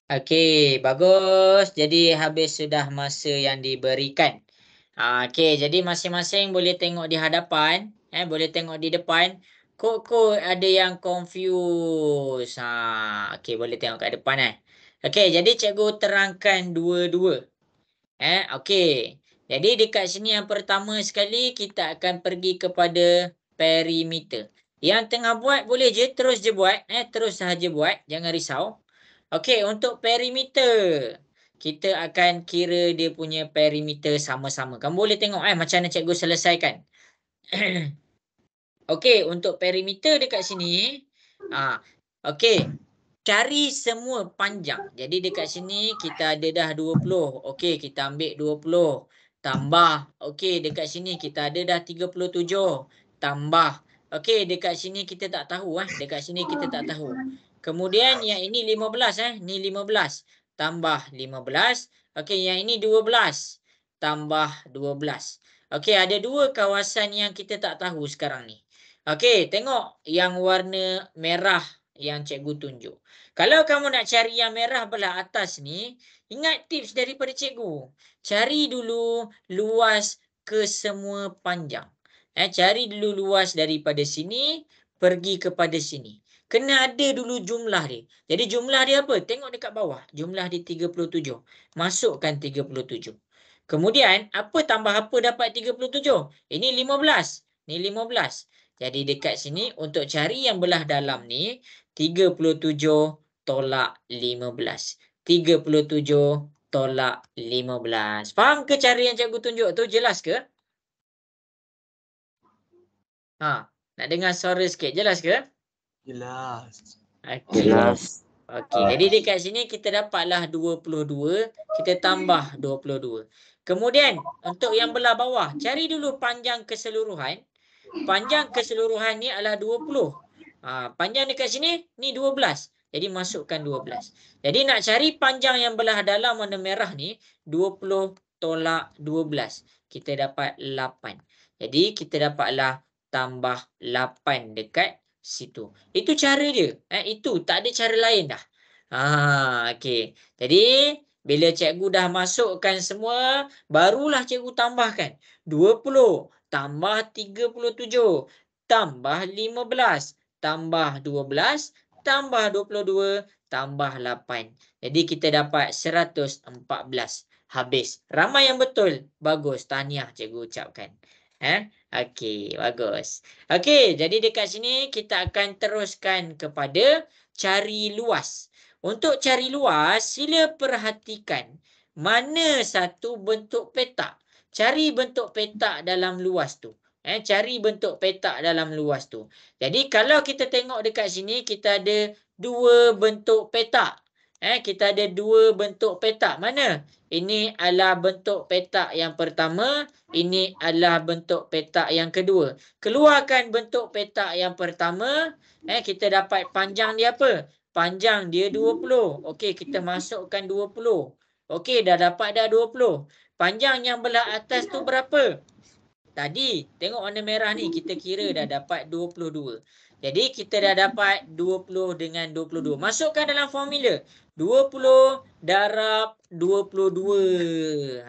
Okey, bagus. Jadi habis sudah masa yang diberikan. Okey, jadi masing-masing boleh tengok di hadapan, boleh tengok di depan. Kod-kod ada yang confuse. Okey, boleh tengok kat depan Okey, jadi cikgu terangkan dua-dua. Okey. Jadi dekat sini yang pertama sekali kita akan pergi kepada perimeter. Yang tengah buat boleh je terus je buat, terus sahaja buat, jangan risau. Okey, untuk perimeter. Kita akan kira dia punya perimeter sama-sama. Kamu boleh tengok macam mana cikgu selesaikan. Okey, untuk perimeter dekat sini. Okey. Cari semua panjang. Jadi dekat sini kita ada dah 20. Okey, kita ambil 20. Tambah. Okey, dekat sini kita ada dah 37. Tambah. Okey, dekat sini kita tak tahu Dekat sini kita tak tahu. Kemudian yang ini 15 Ni 15. Tambah 15. Okey, yang ini 12. Tambah 12. Okey, ada dua kawasan yang kita tak tahu sekarang ni. Okey, tengok yang warna merah yang cikgu tunjuk. Kalau kamu nak cari yang merah belah atas ni, ingat tips daripada cikgu. Cari dulu luas ke semua panjang. Cari dulu luas daripada sini, pergi kepada sini. Kena ada dulu jumlah dia. Jadi jumlah dia apa? Tengok dekat bawah. Jumlah dia 37. Masukkan 37. Kemudian, apa tambah apa dapat 37? Ini 15. Ni 15. Jadi dekat sini, untuk cari yang belah dalam ni, 37 tolak 15. 37 tolak 15. Faham ke cara yang cikgu tunjuk tu? Jelas ke? Nak dengar suara sikit. Jelas ke? Jelas. Okay. Jelas. Okey, jadi dekat sini kita dapatlah 22. Kita tambah 22. Kemudian, untuk yang belah bawah, cari dulu panjang keseluruhan. Panjang keseluruhan ni adalah 20. Panjang dekat sini, ni 12. Jadi masukkan 12. Jadi nak cari panjang yang belah dalam warna merah ni, 20 tolak 12. Kita dapat 8. Jadi kita dapatlah tambah 8 dekat situ. Itu cara dia. Itu tak ada cara lain dah. Okey. Jadi bila cikgu dah masukkan semua, barulah cikgu tambahkan. 20 tambah 37 tambah 15 tambah 12 tambah 22 tambah 8. Jadi kita dapat 114. Habis. Ramai yang betul. Bagus. Tahniah cikgu ucapkan. Okey, bagus. Okey, jadi dekat sini kita akan teruskan kepada cari luas. Untuk cari luas, sila perhatikan mana satu bentuk petak. Cari bentuk petak dalam luas tu. Cari bentuk petak dalam luas tu. Jadi kalau kita tengok dekat sini, kita ada dua bentuk petak. Kita ada dua bentuk petak. Mana? Ini adalah bentuk petak yang pertama. Ini adalah bentuk petak yang kedua. Keluarkan bentuk petak yang pertama. Kita dapat panjang dia apa? Panjang dia 20. Okey, kita masukkan 20. Okey, dah dapat dah 20. Panjang yang belah atas tu berapa? Tadi, tengok warna merah ni, kita kira dah dapat 22. Jadi, kita dah dapat 20 dengan 22. Masukkan dalam formula. 20 darab 22.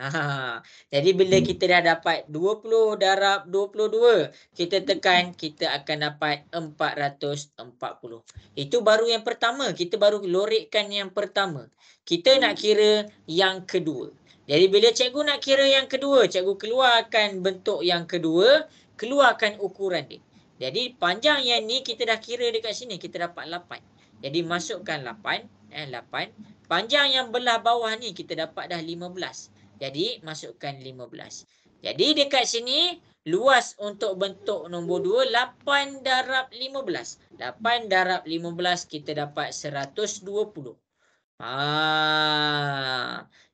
Jadi, bila kita dah dapat 20 darab 22, kita tekan, kita akan dapat 440. Itu baru yang pertama. Kita baru lorekkan yang pertama. Kita nak kira yang kedua. Jadi bila cikgu nak kira yang kedua, cikgu keluarkan bentuk yang kedua, keluarkan ukuran dia. Jadi panjang yang ni kita dah kira dekat sini, kita dapat 8. Jadi masukkan 8, 8. Panjang yang belah bawah ni kita dapat dah 15. Jadi masukkan 15. Jadi dekat sini luas untuk bentuk nombor 2 8 darab 15. 8 darab 15 kita dapat 120.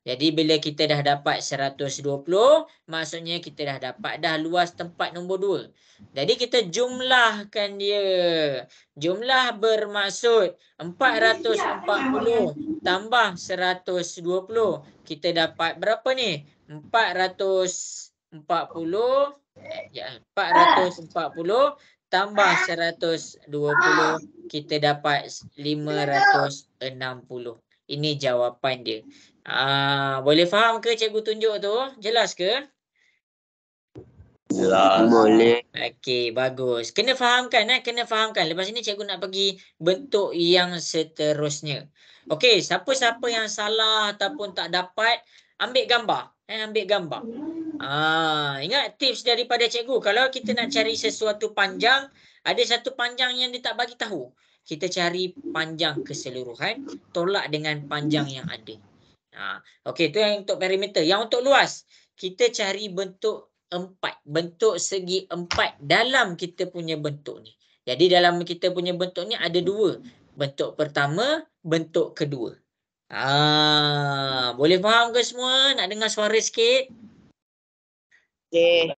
Jadi bila kita dah dapat 120, maksudnya kita dah dapat dah luas tempat nombor 2. Jadi kita jumlahkan dia. Jumlah bermaksud 440 tambah 120. Kita dapat berapa ni? 440 tambah 120, kita dapat 560. Ini jawapan dia. Boleh faham ke cikgu tunjuk tu? Jelas ke? Jelas. Boleh. Okey, bagus. Kena fahamkan. Kena fahamkan. Lepas ni cikgu nak pergi bentuk yang seterusnya. Okey, siapa-siapa yang salah ataupun tak dapat, ambil gambar. Ambil gambar. Ingat tips daripada cikgu. Kalau kita nak cari sesuatu panjang, ada satu panjang yang dia tak bagi tahu. Kita cari panjang keseluruhan, tolak dengan panjang yang ada. Okey, itu yang untuk perimeter. Yang untuk luas, kita cari bentuk 4. Bentuk segi 4 dalam kita punya bentuk ni. Jadi dalam kita punya bentuk ni ada dua. Bentuk pertama, bentuk kedua. Boleh faham ke semua? Nak dengar suara sikit? Okey.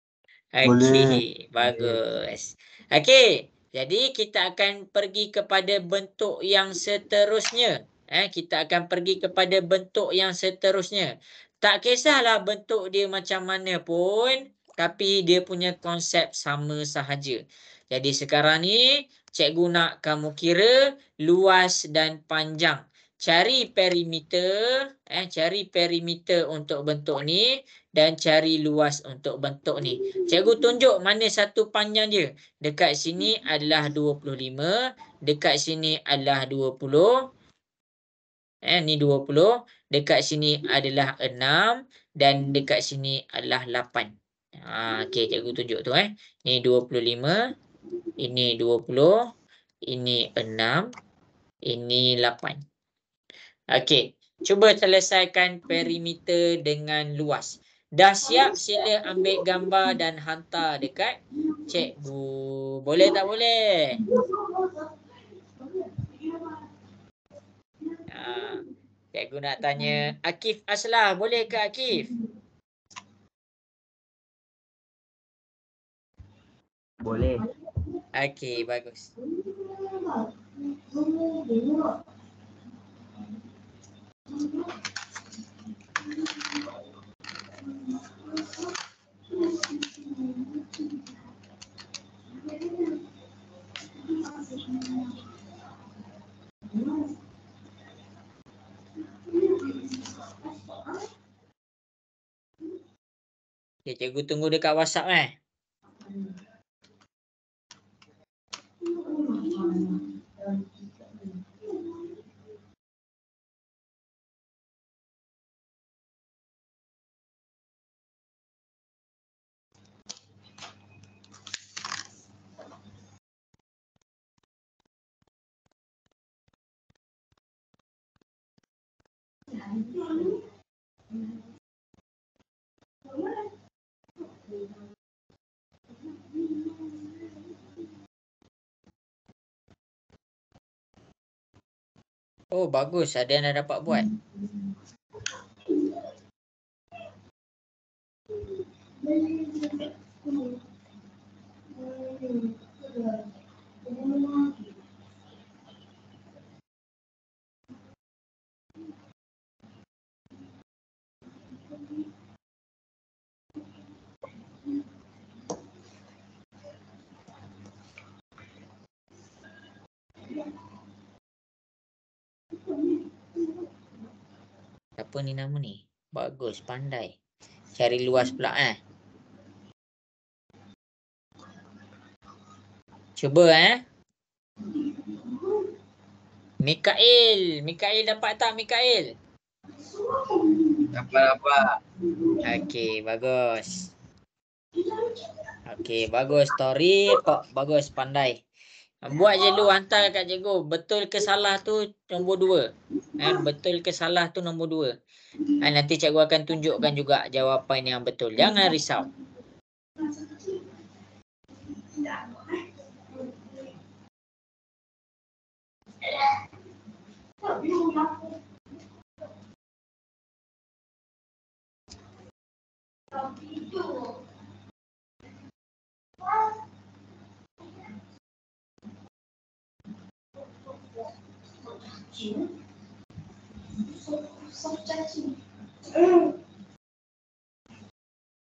Okey, bagus. Okey, jadi kita akan pergi kepada bentuk yang seterusnya. Kita akan pergi kepada bentuk yang seterusnya. Tak kisahlah bentuk dia macam mana pun, tapi dia punya konsep sama sahaja. Jadi sekarang ni, cikgu nak kamu kira luas dan panjang. Cari perimeter, cari perimeter untuk bentuk ni dan cari luas untuk bentuk ni. Cikgu tunjuk mana satu panjang dia. Dekat sini adalah 25, dekat sini adalah 20. Ni 20, dekat sini adalah 6 dan dekat sini adalah 8. Okey, cikgu tunjuk tu Ni 25, ini 20, ini 6, ini 8. Okey, cuba selesaikan perimeter dengan luas. Dah siap, sila ambil gambar dan hantar dekat cikgu. Boleh tak boleh? Cikgu nak tanya Akif Aslah. Boleh ke Akif? Boleh. Okey, bagus. Okay, cikgu tunggu dekat WhatsApp eh. Oh, bagus. Ada yang dah dapat buat. Apa ni nama ni? Bagus, pandai. Cari luas pula eh. Cuba eh. Mikael. Mikael dapat tak Mikael? Dapat. Okey, bagus. Okey, bagus. Story kok bagus, pandai. Buat je dulu, hantar kat cikgu. Betul ke salah tu nombor 2. Betul ke salah tu nombor 2. Nanti cikgu akan tunjukkan juga jawapan yang betul. Jangan risau.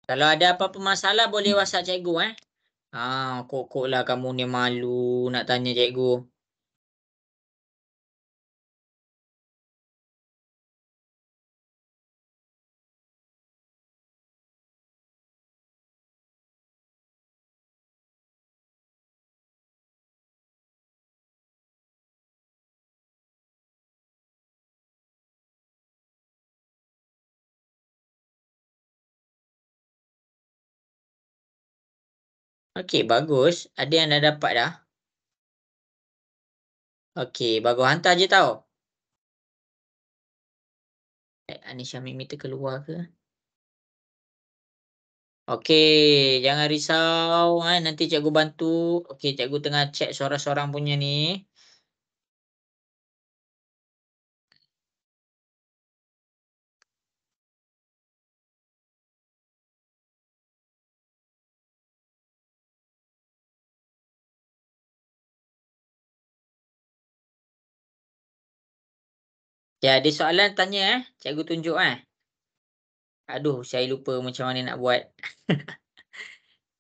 Kalau ada apa-apa masalah boleh WhatsApp cikgu eh. Kok lah kamu ni malu nak tanya cikgu. Okey, bagus. Ada yang dah dapat dah. Okey, bagus. Hantar je tau. Anisha Mimi terkeluar ke? Okey, jangan risau. Nanti cikgu bantu. Okey, cikgu tengah check seorang-seorang punya ni. Ya, ada soalan tanya eh. Cikgu tunjuk eh. Aduh, saya lupa macam mana nak buat.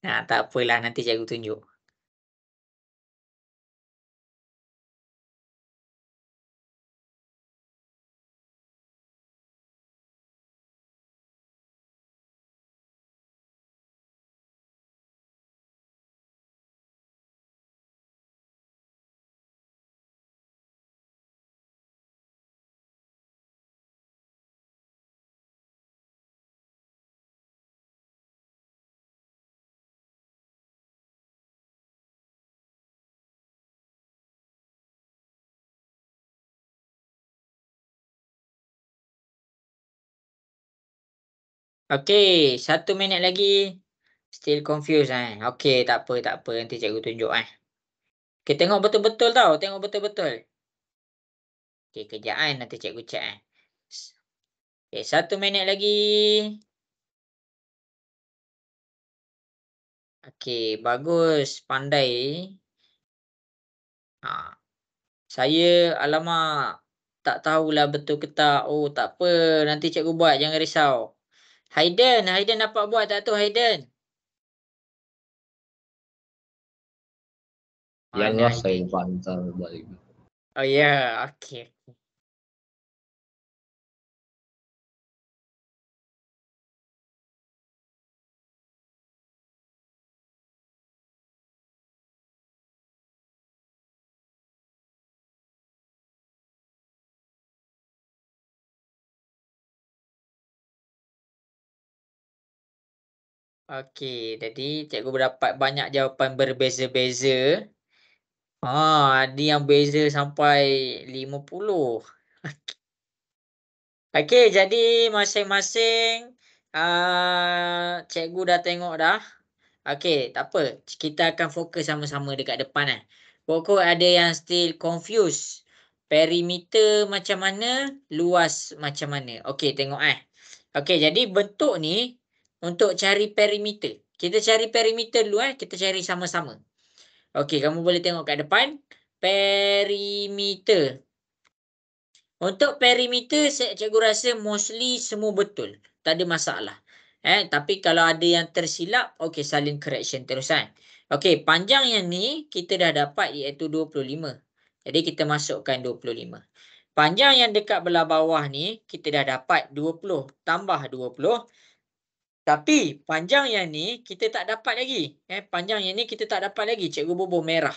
Tak apalah, nanti cikgu tunjuk. Okey, 1 minit lagi. Still confused eh. Okey, tak apa. Nanti cikgu tunjuk eh. Okey, tengok betul-betul tau. Tengok betul-betul. Okey, kejap nanti cikgu check eh. Okey, 1 minit lagi. Okey, bagus. Pandai. Saya, alamak. Tak tahulah betul ke tak. Oh, tak apa. Nanti cikgu buat. Jangan risau. Haiden dapat buat tak tu Haiden? Janganlah Mana saya Haiden? bantal balik. Oh ya, okey. Okey, jadi cikgu dapat banyak jawapan berbeza-beza. Ada yang beza sampai 50. Okey, jadi masing-masing, cikgu dah tengok dah. Okey, tak apa. Kita akan fokus sama-sama dekat depan Pokok ada yang still confused. Perimeter macam mana, luas macam mana. Okey, tengok Okey, jadi bentuk ni untuk cari perimeter. Kita cari perimeter dulu kita cari sama-sama. Okey, kamu boleh tengok kat depan. Perimeter. Untuk perimeter cikgu rasa mostly semua betul. Tak ada masalah. Tapi kalau ada yang tersilap, okey salin correction terus Okey, panjang yang ni kita dah dapat iaitu 25. Jadi kita masukkan 25. Panjang yang dekat belah bawah ni kita dah dapat 20 tambah 20. Tapi panjang yang ni kita tak dapat lagi. Panjang yang ni kita tak dapat lagi. Cikgu bubuh merah.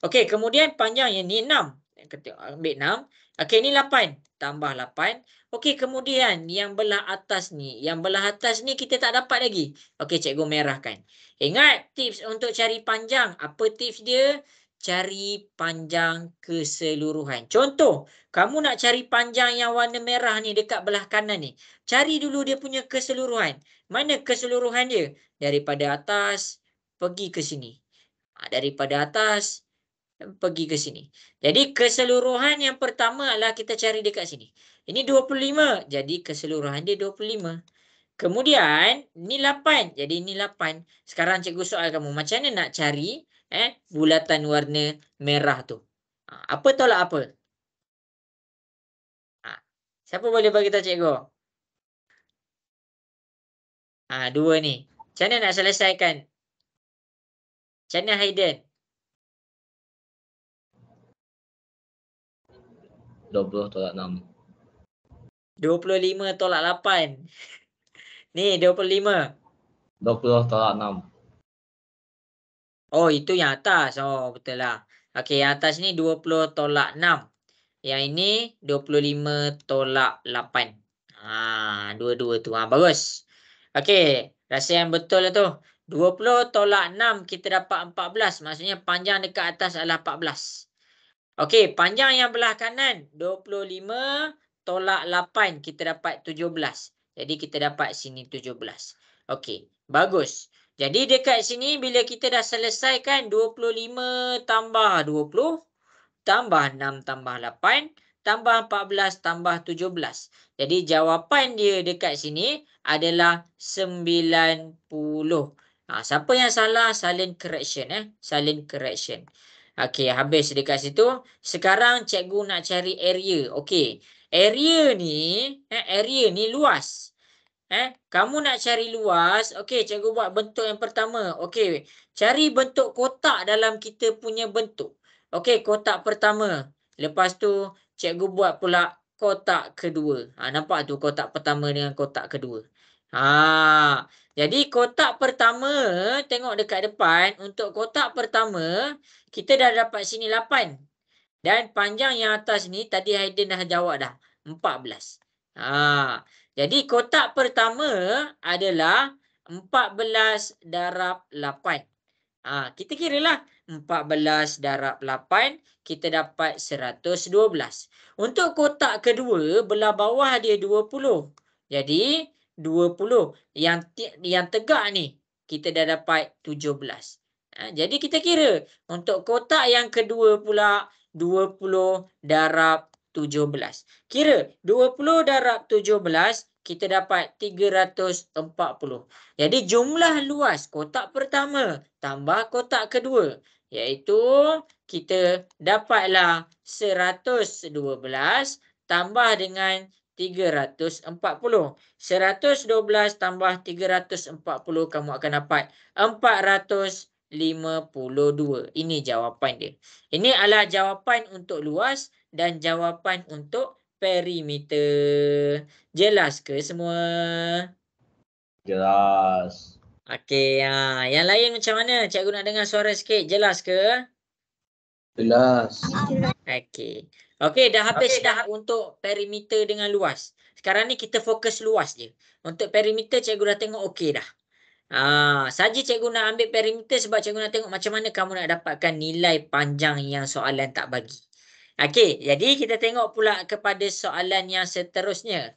Okey, kemudian panjang yang ni 6. Kita ambil 6. Okey, ni 8. Tambah 8. Okey, kemudian yang belah atas ni. Yang belah atas ni kita tak dapat lagi. Okey, cikgu merahkan. Ingat tips untuk cari panjang. Apa tips dia? Cari panjang keseluruhan. Contoh, kamu nak cari panjang yang warna merah ni dekat belah kanan ni. Cari dulu dia punya keseluruhan. Mana keseluruhan dia? Daripada atas pergi ke sini. Daripada atas pergi ke sini. Jadi keseluruhan yang pertama adalah kita cari dekat sini. Ini 25. Jadi keseluruhan dia 25. Kemudian ni 8. Jadi ni 8. Sekarang cikgu soal kamu. Macam mana nak cari bulatan warna merah tu? Apa tolak apa? Siapa boleh bagi tahu cikgu? Dua ni. Macam mana nak selesaikan? Macam mana Hayden? 20 tolak 6. 25 tolak 8. Ni 25. 20 tolak 6. Oh, itu yang atas. Oh, betul lah. Okey, yang atas ni 20 tolak 6. Yang ini 25 tolak 8. Dua-dua tu. Bagus. Okey, rasa yang betul lah tu. 20 tolak 6 kita dapat 14. Maksudnya panjang dekat atas adalah 14. Okey, panjang yang belah kanan 25 tolak 8 kita dapat 17. Jadi kita dapat sini 17. Okey, bagus. Jadi dekat sini bila kita dah selesaikan 25 tambah 20 tambah 6 tambah 8 tambah 14 tambah 17. Jadi jawapan dia dekat sini adalah 90. Siapa yang salah silent correction silent correction. Okey, habis dekat situ. Sekarang cikgu nak cari area. Okey. Area ni luas. Kamu nak cari luas, okey, cikgu buat bentuk yang pertama. Okey, cari bentuk kotak dalam kita punya bentuk. Okey, kotak pertama. Lepas tu cikgu buat pula kotak kedua. Nampak tu kotak pertama dengan kotak kedua. Jadi kotak pertama, tengok dekat depan. Untuk kotak pertama, kita dah dapat sini 8. Dan panjang yang atas ni, tadi Hayden dah jawab dah. 14. Jadi kotak pertama adalah 14 darab 8. Kita kiralah 14 darab 8 kita dapat 112. Untuk kotak kedua belah bawah dia 20. Jadi 20 yang tegak ni kita dah dapat 17. Jadi kita kira untuk kotak yang kedua pula 20 darab 17. Kira 20 darab 17 kita dapat 340. Jadi jumlah luas kotak pertama tambah kotak kedua iaitu kita dapatlah 112 tambah dengan 340. 112 tambah 340 kamu akan dapat 452. Ini jawapan dia. Ini adalah jawapan untuk luas dan jawapan untuk perimeter. Jelas ke semua? Jelas. Okey, yang lain macam mana? Cikgu nak dengar suara sikit. Jelas ke? Jelas. Okey. Okey, dah habis dah untuk perimeter dengan luas. Sekarang ni kita fokus luas je. Untuk perimeter cikgu dah tengok okey dah. Saja cikgu nak ambil perimeter sebab cikgu nak tengok macam mana kamu nak dapatkan nilai panjang yang soalan tak bagi. Okey, jadi kita tengok pula kepada soalan yang seterusnya.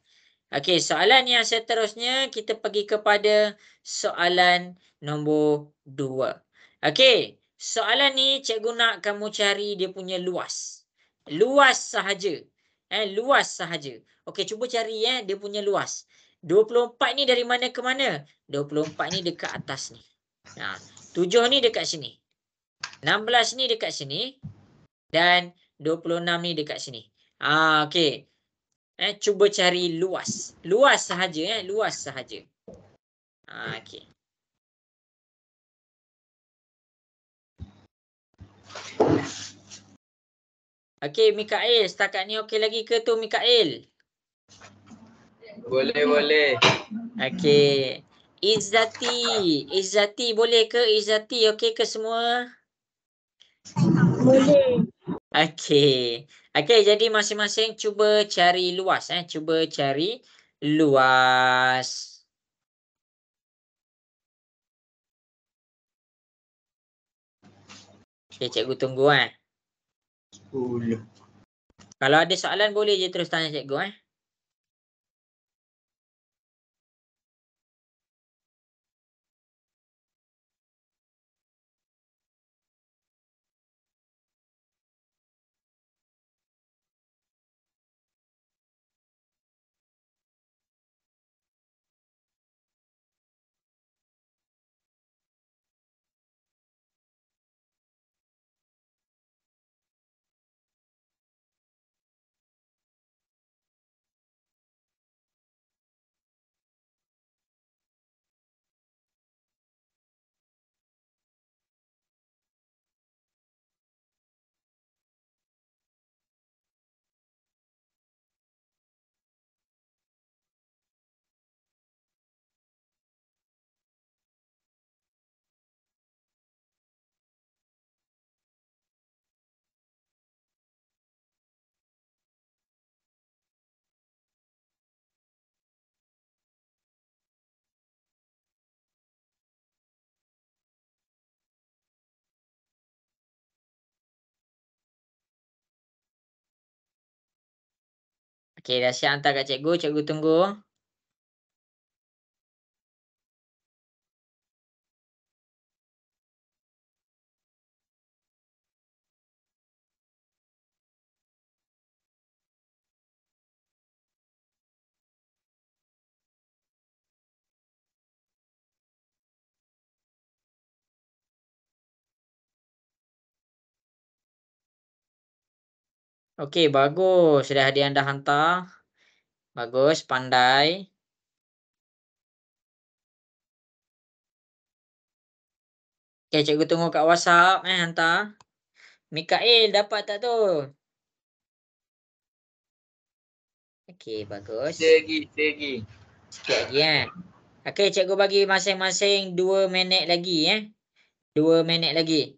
Okey, soalan yang seterusnya kita pergi kepada soalan nombor 2. Okey, soalan ni cikgu nak kamu cari dia punya luas. Luas sahaja. Luas sahaja. Okey, cuba cari dia punya luas. 24 ni dari mana ke mana? 24 ni dekat atas ni. 7 ni dekat sini. 16 ni dekat sini. Dan 26 ni dekat sini. Okey. Cuba cari luas. Luas sahaja. Luas sahaja. Okey. Okey, Mikael. Setakat ni okey lagi ke tu, Mikael? Boleh. Okey. Izzati. Izzati boleh ke? Izzati okey ke semua? Boleh. Okey. Okey, jadi masing-masing cuba cari luas. Cuba cari luas. Okey, cikgu tunggu 10. Kalau ada soalan boleh je terus tanya cikgu Okey, dah siap hantar kat cikgu. Cikgu tunggu. Okey, bagus. Sudah ada yang dah hantar. Bagus, pandai. Okey, cikgu tunggu kat WhatsApp hantar. Mikael dapat tak tu? Okey, bagus. Segi. Sikit lagi Okey, cikgu bagi masing-masing 2 minit lagi 2 minit lagi.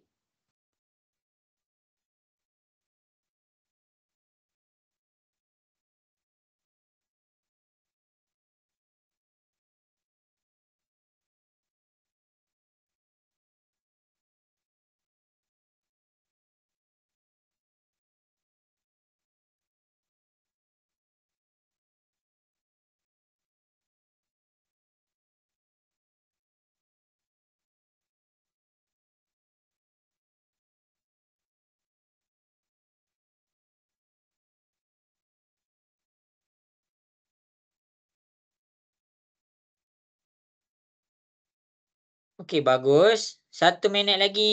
Okey, bagus. 1 minit lagi.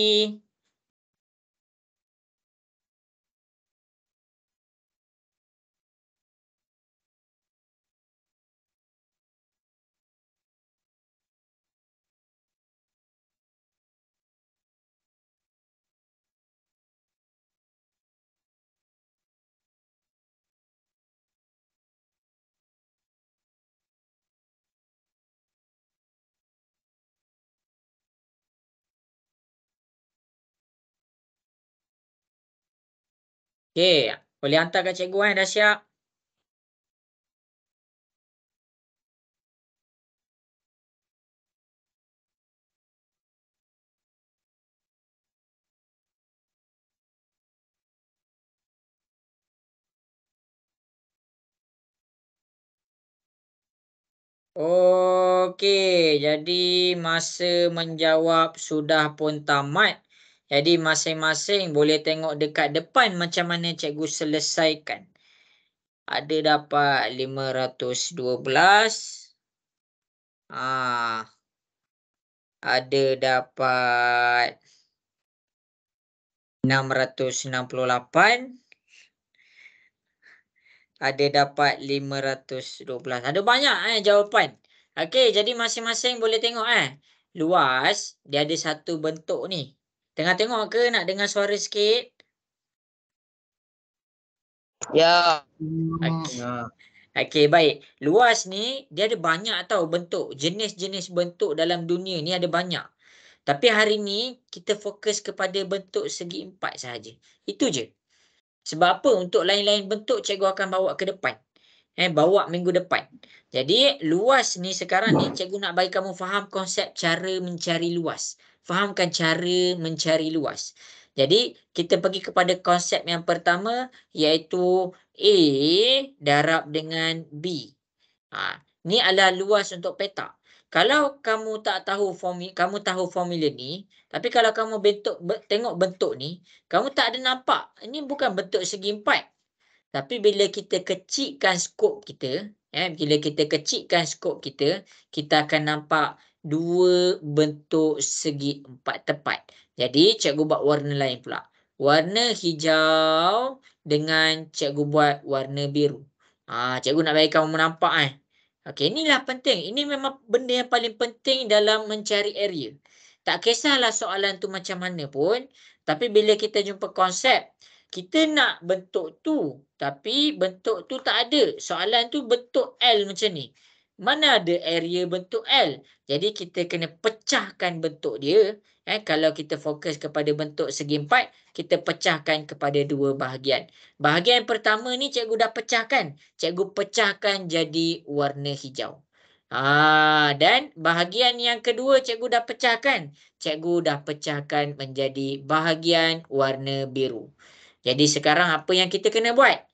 Okey, boleh hantar kat cikgu dah siap. Okey, jadi masa menjawab sudah pun tamat. Jadi masing-masing boleh tengok dekat depan macam mana cikgu selesaikan. Ada dapat 512. Ada dapat 668. Ada dapat 512. Ada banyak jawapan. Okey, jadi masing-masing boleh tengok luas dia ada satu bentuk ni. Tengah tengok ke nak dengar suara sikit? Ya. Okey. Ya. Okey, baik. Luas ni dia ada banyak tau bentuk. Jenis-jenis bentuk dalam dunia ni ada banyak. Tapi hari ni kita fokus kepada bentuk segi empat sahaja. Itu je. Sebab apa? Untuk lain-lain bentuk cikgu akan bawa ke depan. Bawa minggu depan. Jadi luas ni sekarang ni cikgu nak bagi kamu faham konsep cara mencari luas. Fahamkan cara mencari luas. Jadi kita pergi kepada konsep yang pertama iaitu A darab dengan B. Ni adalah luas untuk petak. Kalau kamu tak tahu kamu tahu formula ni, tapi kalau kamu tengok bentuk ni, kamu tak ada nampak. Ini bukan bentuk segi empat. Tapi bila kita kecilkan skop kita, kita akan nampak dua bentuk segi empat tepat. Jadi cikgu buat warna lain pula. Warna hijau dengan cikgu buat warna biru. Cikgu nak bagi kamu nampak Okey, inilah penting. Ini memang benda yang paling penting dalam mencari area. Tak kisahlah soalan tu macam mana pun, tapi bila kita jumpa konsep, kita nak bentuk tu, tapi bentuk tu tak ada. Soalan tu bentuk L macam ni. Mana ada area bentuk L? Jadi kita kena pecahkan bentuk dia. Kalau kita fokus kepada bentuk segi empat, kita pecahkan kepada dua bahagian. Bahagian pertama ni cikgu dah pecahkan. Cikgu pecahkan jadi warna hijau. Dan bahagian yang kedua cikgu dah pecahkan. Cikgu dah pecahkan menjadi bahagian warna biru. Jadi sekarang apa yang kita kena buat?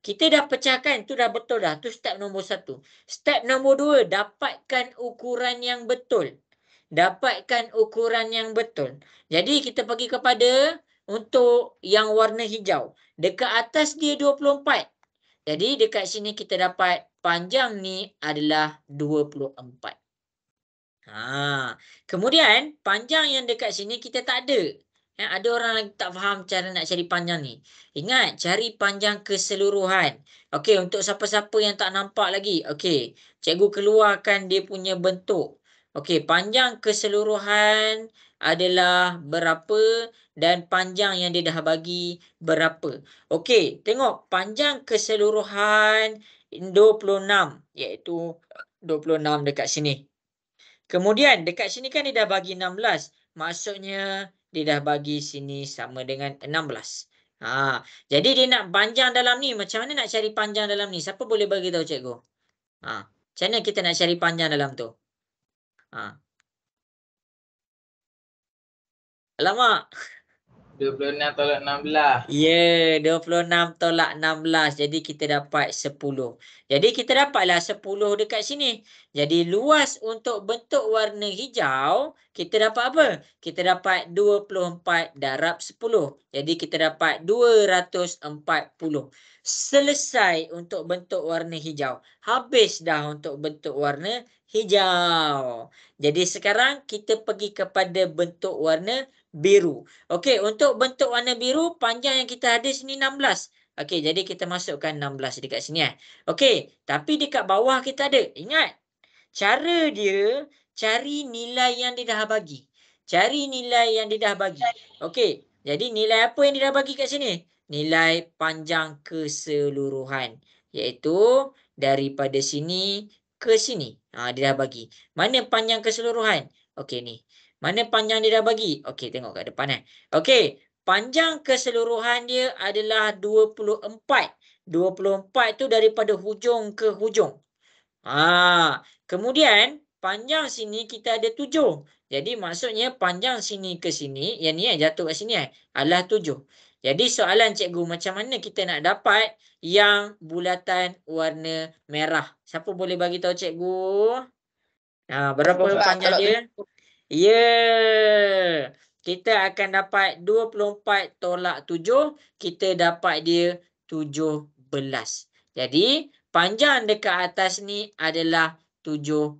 Kita dah pecahkan, tu dah betul dah. Tu step nombor 1. Step nombor 2, dapatkan ukuran yang betul. Dapatkan ukuran yang betul. Jadi kita pergi kepada untuk yang warna hijau. Dekat atas dia 24. Jadi dekat sini kita dapat panjang ni adalah 24. Kemudian panjang yang dekat sini kita tak ada. Ada orang lagi tak faham cara nak cari panjang ni. Ingat, cari panjang keseluruhan. Okey, untuk siapa-siapa yang tak nampak lagi. Okey, cikgu keluarkan dia punya bentuk. Okey, panjang keseluruhan adalah berapa dan panjang yang dia dah bagi berapa. Okey, tengok panjang keseluruhan 26 iaitu 26 dekat sini. Kemudian dekat sini kan dia dah bagi 16. Maksudnya dia dah bagi sini sama dengan 16. Jadi dia nak panjang dalam ni. Macam mana nak cari panjang dalam ni? Siapa boleh bagi tahu cikgu? Macam mana kita nak cari panjang dalam tu? Alamak. 26 tolak 16. Ya, 26 tolak 16. Jadi kita dapat 10. Jadi kita dapatlah 10 dekat sini. Jadi luas untuk bentuk warna hijau, kita dapat apa? Kita dapat 24 darab 10. Jadi kita dapat 240. Selesai untuk bentuk warna hijau. Habis dah untuk bentuk warna hijau. Jadi sekarang kita pergi kepada bentuk warna biru. Okey, untuk bentuk warna biru, panjang yang kita ada sini 16. Okey, jadi kita masukkan 16 dekat sini Okey, tapi dekat bawah kita ada. Ingat, cara dia cari nilai yang dia dah bagi. Cari nilai yang dia dah bagi. Okey, jadi nilai apa yang dia dah bagi kat sini? Nilai panjang keseluruhan. Iaitu daripada sini ke sini. Dia dah bagi. Mana panjang keseluruhan? Okey ni. Mana panjang dia dah bagi? Okey, tengok kat depan Okey, panjang keseluruhan dia adalah 24. 24 tu daripada hujung ke hujung. Kemudian panjang sini kita ada 7. Jadi maksudnya panjang sini ke sini, yang ni jatuh kat sini adalah 7. Jadi soalan cikgu, macam mana kita nak dapat yang bulatan warna merah? Siapa boleh bagi tahu cikgu? Berapa panjang dia? Ya. Kita akan dapat 24 tolak 7. Kita dapat dia 17. Jadi, panjang dekat atas ni adalah 17.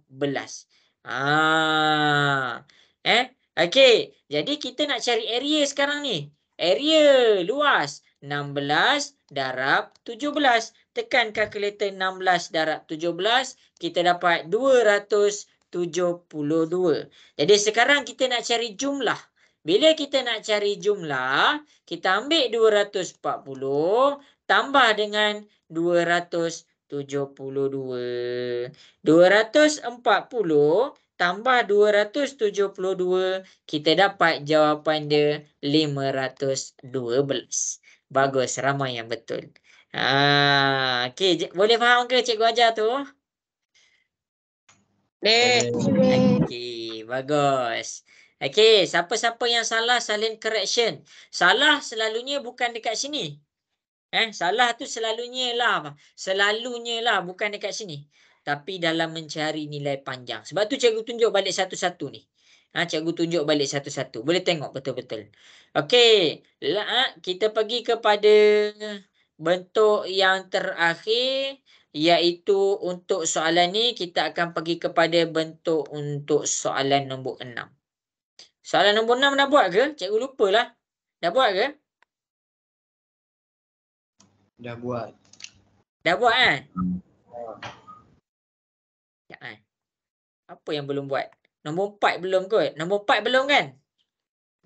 Okey. Jadi, kita nak cari area sekarang ni. Area luas 16 darab 17. Tekan kalkulator 16 darab 17. Kita dapat 272. Jadi sekarang kita nak cari jumlah. Bila kita nak cari jumlah, kita ambil 240 tambah dengan 272. 240 tambah 272, kita dapat jawapan dia 512. Bagus, ramai yang betul. Okey, boleh faham ke cikgu ajar tu? Okey, bagus. Okey, siapa-siapa yang salah salin correction. Salah selalunya bukan dekat sini. Salah tu selalunya lah, bukan dekat sini. Tapi dalam mencari nilai panjang. Sebab tu cikgu tunjuk balik satu-satu ni. Cikgu tunjuk balik satu-satu. Boleh tengok betul-betul. Okey, kita pergi kepada bentuk yang terakhir, iaitu untuk soalan ni kita akan pergi kepada bentuk untuk soalan nombor 6. Soalan nombor 6 dah buat ke? Cikgu lupalah. Dah buat ke? Dah buat. Dah buat kan? Apa yang belum buat? Nombor 4 belum kot. Nombor 4 belum kan?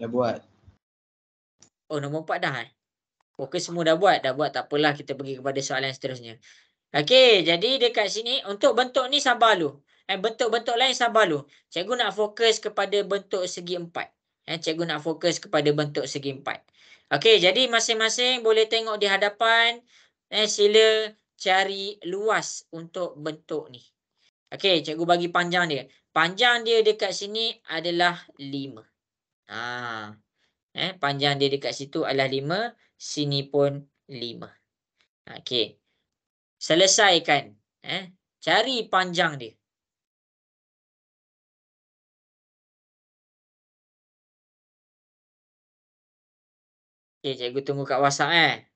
Dah buat. Oh, nombor 4 dah. Okey, semua dah buat. Dah buat, tak apalah. Kita pergi kepada soalan seterusnya. Okey, jadi dekat sini untuk bentuk ni sabar dulu. Bentuk-bentuk lain sabar dulu. Cikgu nak fokus kepada bentuk segi 4. Cikgu nak fokus kepada bentuk segi 4. Okey, jadi masing-masing boleh tengok di hadapan. Sila cari luas untuk bentuk ni. Okey, cikgu bagi panjang dia. Panjang dia dekat sini adalah 5. Panjang dia dekat situ adalah 5. Sini pun 5. Okey. Selesaikan. Cari panjang dia. Okey, cikgu tunggu kat WhatsApp.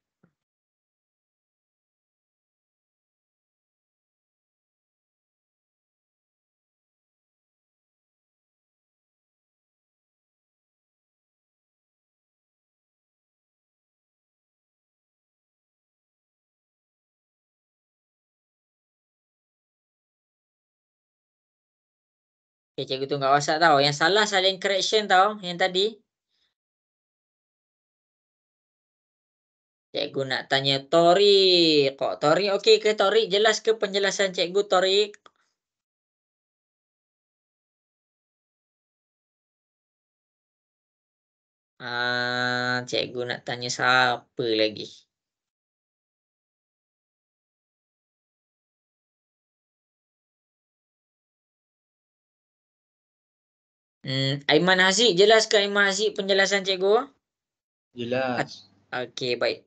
Okey, cikgu tunggu kat WhatsApp tau. Yang salah salin correction tau, yang tadi. Cikgu nak tanya Torik. Torik okey ke Torik? Jelas ke penjelasan cikgu Torik? Cikgu nak tanya siapa lagi? Aiman Haziq, jelas ke Aiman Haziq penjelasan cikgu? Jelas. Okey, baik.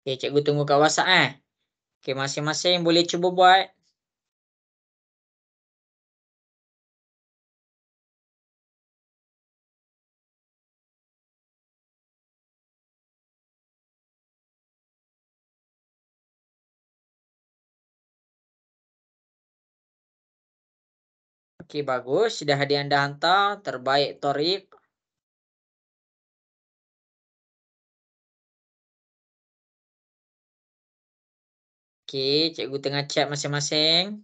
Okey, cikgu tunggu kat WhatsApp. Okey, masing-masing boleh cuba buat. Okey, bagus. Sudah ada yang dah hantar. Terbaik, Torik. Okey, cikgu tengah chat masing-masing.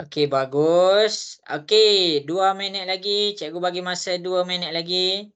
Okey, bagus. Okey, 2 minit lagi. Cikgu bagi masa 2 minit lagi.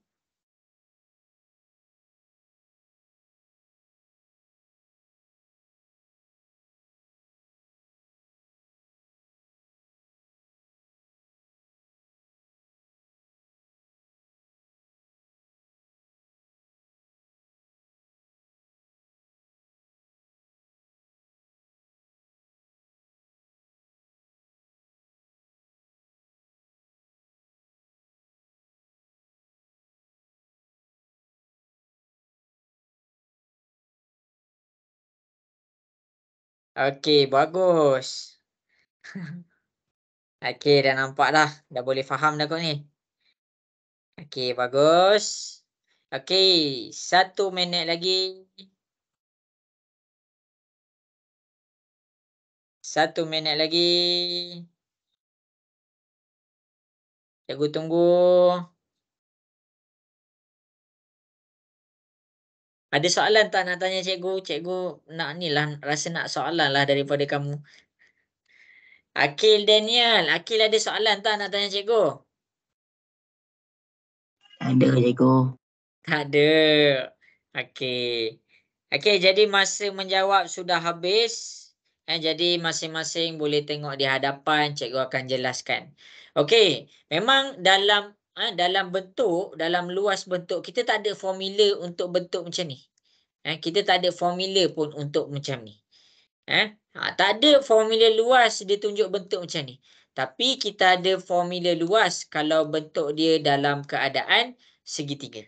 Okey, bagus. Okey, dah nampak dah. Dah boleh faham dah kau ni. Okey, bagus. Okey, 1 minit lagi. 1 minit lagi. Cikgu tunggu. Ada soalan tak nak tanya cikgu? Cikgu nak ni lah, rasa nak soalan lah daripada kamu. Akil Daniel, Akil ada soalan tak nak tanya cikgu? Ada cikgu. Tak ada. Okey. Okey, jadi masa menjawab sudah habis. Jadi masing-masing boleh tengok di hadapan, cikgu akan jelaskan. Okey, memang dalam bentuk, dalam luas bentuk, kita tak ada formula untuk bentuk macam ni. Kita tak ada formula pun untuk macam ni. Tak ada formula luas dia tunjuk bentuk macam ni. Tapi kita ada formula luas kalau bentuk dia dalam keadaan segitiga.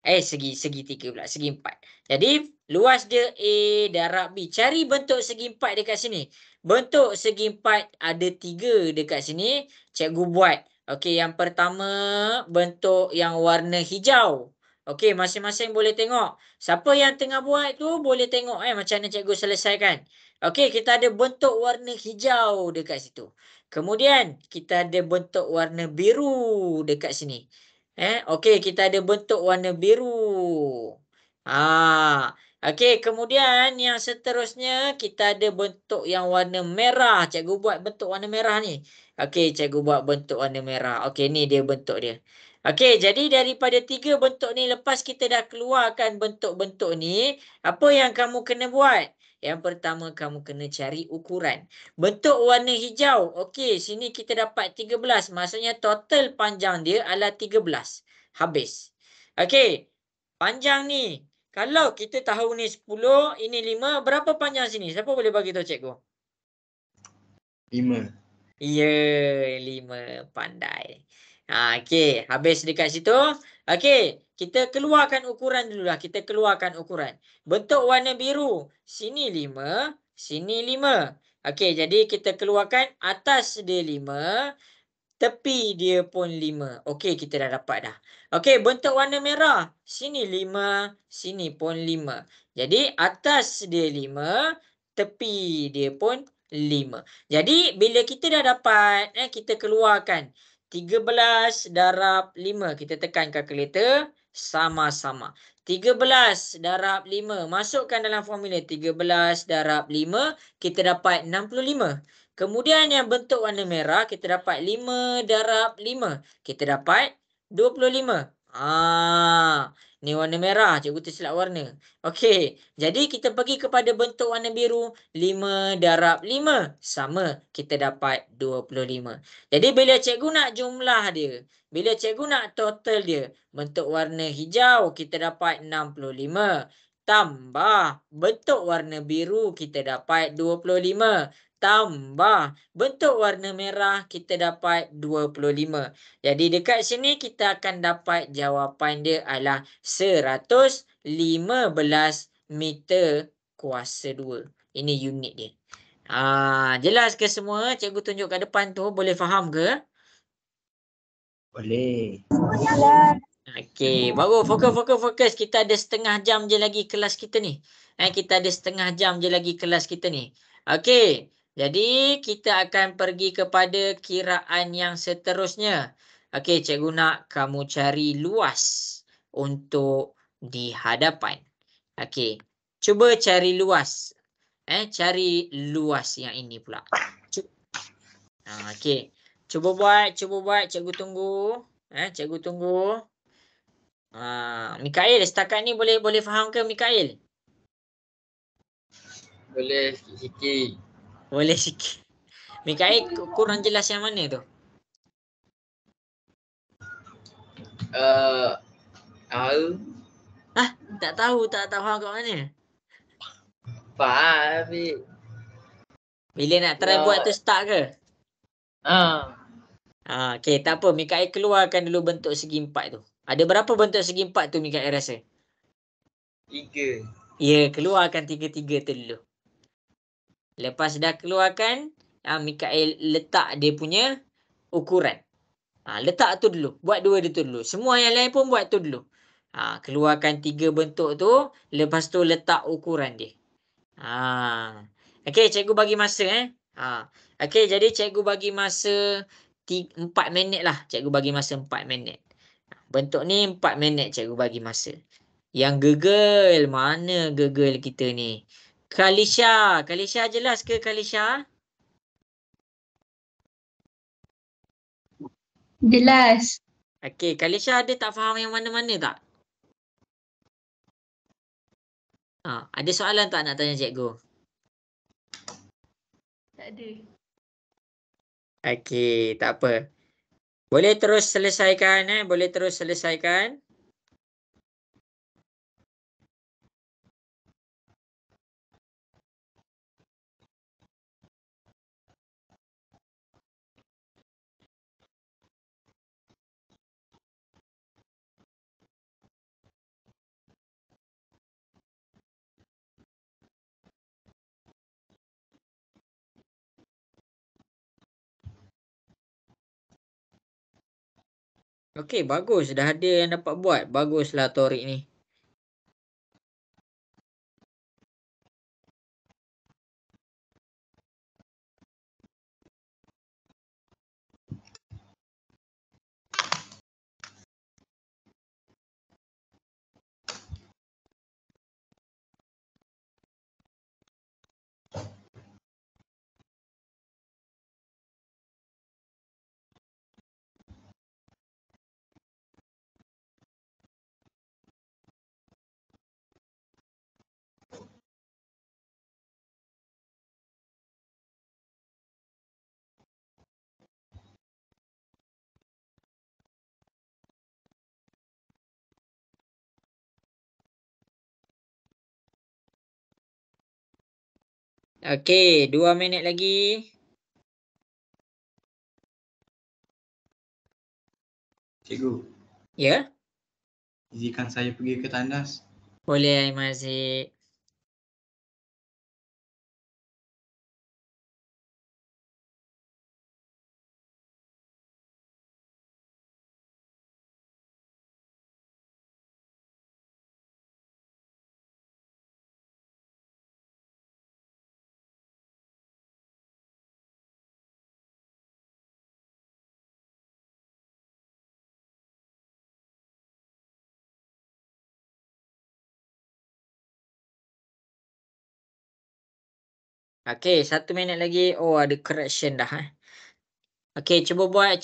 Segitiga pula, segi empat. Jadi, luas dia A darab B. Cari bentuk segi empat dekat sini. Bentuk segi empat ada 3 dekat sini. Cikgu buat. Okey, yang pertama, bentuk yang warna hijau. Okey, masing-masing boleh tengok. Siapa yang tengah buat tu, boleh tengok macam mana cikgu selesaikan. Okey, kita ada bentuk warna hijau dekat situ. Kemudian, kita ada bentuk warna biru dekat sini. Okey, kita ada bentuk warna biru. Okey, kemudian yang seterusnya kita ada bentuk yang warna merah. Cikgu buat bentuk warna merah ni. Okey, cikgu buat bentuk warna merah. Okey, ni dia bentuk dia. Okey, jadi daripada 3 bentuk ni, lepas kita dah keluarkan bentuk-bentuk ni, apa yang kamu kena buat? Yang pertama, kamu kena cari ukuran. Bentuk warna hijau. Okey, sini kita dapat 13. Maksudnya total panjang dia adalah 13. Habis. Okey, panjang ni. Kalau kita tahu ni 10, ini 5, berapa panjang sini? Siapa boleh bagi tahu cikgu? 5. Ya, 5. Pandai. Okey, habis dekat situ. Okey, kita keluarkan ukuran dulu lah. Kita keluarkan ukuran. Bentuk warna biru. Sini 5, sini 5. Okey, jadi kita keluarkan atas dia 5, tepi dia pun 5. Okey, kita dah dapat dah. Okey, bentuk warna merah. Sini 5, sini pun 5. Jadi atas dia 5, tepi dia pun 5. Jadi bila kita dah dapat, kita keluarkan 13 darab 5. Kita tekan kalkulator, sama-sama. 13 darab 5. Masukkan dalam formula. 13 darab 5, kita dapat 65. Kemudian yang bentuk warna merah, kita dapat 5 darab 5. Kita dapat 25. Ni warna merah. Cikgu tersilap warna. Okey, jadi kita pergi kepada bentuk warna biru. 5 darab 5 sama. Kita dapat 25. Jadi bila cikgu nak jumlah dia, bila cikgu nak total dia, bentuk warna hijau kita dapat 65. Tambah bentuk warna biru kita dapat 25. Tambah bentuk warna merah kita dapat 25. Jadi dekat sini kita akan dapat jawapan dia adalah 115 meter kuasa 2. Ini unit dia. Jelas ke semua? Cikgu tunjuk kat depan tu, boleh faham ke? Boleh. Okey, baru fokus. Kita ada setengah jam je lagi kelas kita ni. Kita ada setengah jam je lagi kelas kita ni. Okey, jadi kita akan pergi kepada kiraan yang seterusnya. Okey, cikgu nak kamu cari luas untuk di hadapan. Okey, cuba cari luas. Cari luas yang ini pula. Okey. Cuba buat. Cikgu tunggu. Cikgu tunggu. Mikael, setakat ni boleh faham ke Mikael? Boleh sikit-sikit. Boleh sikit. Mikael, kurang jelas yang mana tu? Tahu. Tak tahu, tak faham kat mana. Faham tapi. Bila nak try buat tu start ke? Okey, tak apa. Mikael keluarkan dulu bentuk segi empat tu. Ada berapa bentuk segi empat tu Mikael rasa? 3. Ya, keluarkan tiga-tiga tu dulu. Lepas dah keluarkan, Mikael letak dia punya ukuran. Letak tu dulu. Buat dua dia tu dulu. Semua yang lain pun buat tu dulu. Keluarkan 3 bentuk tu. Lepas tu letak ukuran dia. Okey, cikgu bagi masa Okey, jadi cikgu bagi masa 4 minit lah. Cikgu bagi masa 4 minit. Bentuk ni 4 minit cikgu bagi masa. Yang gegel, mana gegel kita ni? Kalisha jelas ke Kalisha? Jelas. Okey, Kalisha ada tak faham yang mana-mana tak? Ada soalan tak nak tanya cikgu? Tak ada. Okey, tak apa. Boleh terus selesaikan boleh terus selesaikan. Okey, bagus. Dah ada yang dapat buat. Baguslah Torik ni. Okey, 2 minit lagi. Cikgu, Ya? izinkan saya pergi ke tandas. Boleh, Aimazik. Okey, 1 minit lagi. Oh, ada correction dah. Okey, cuba buat.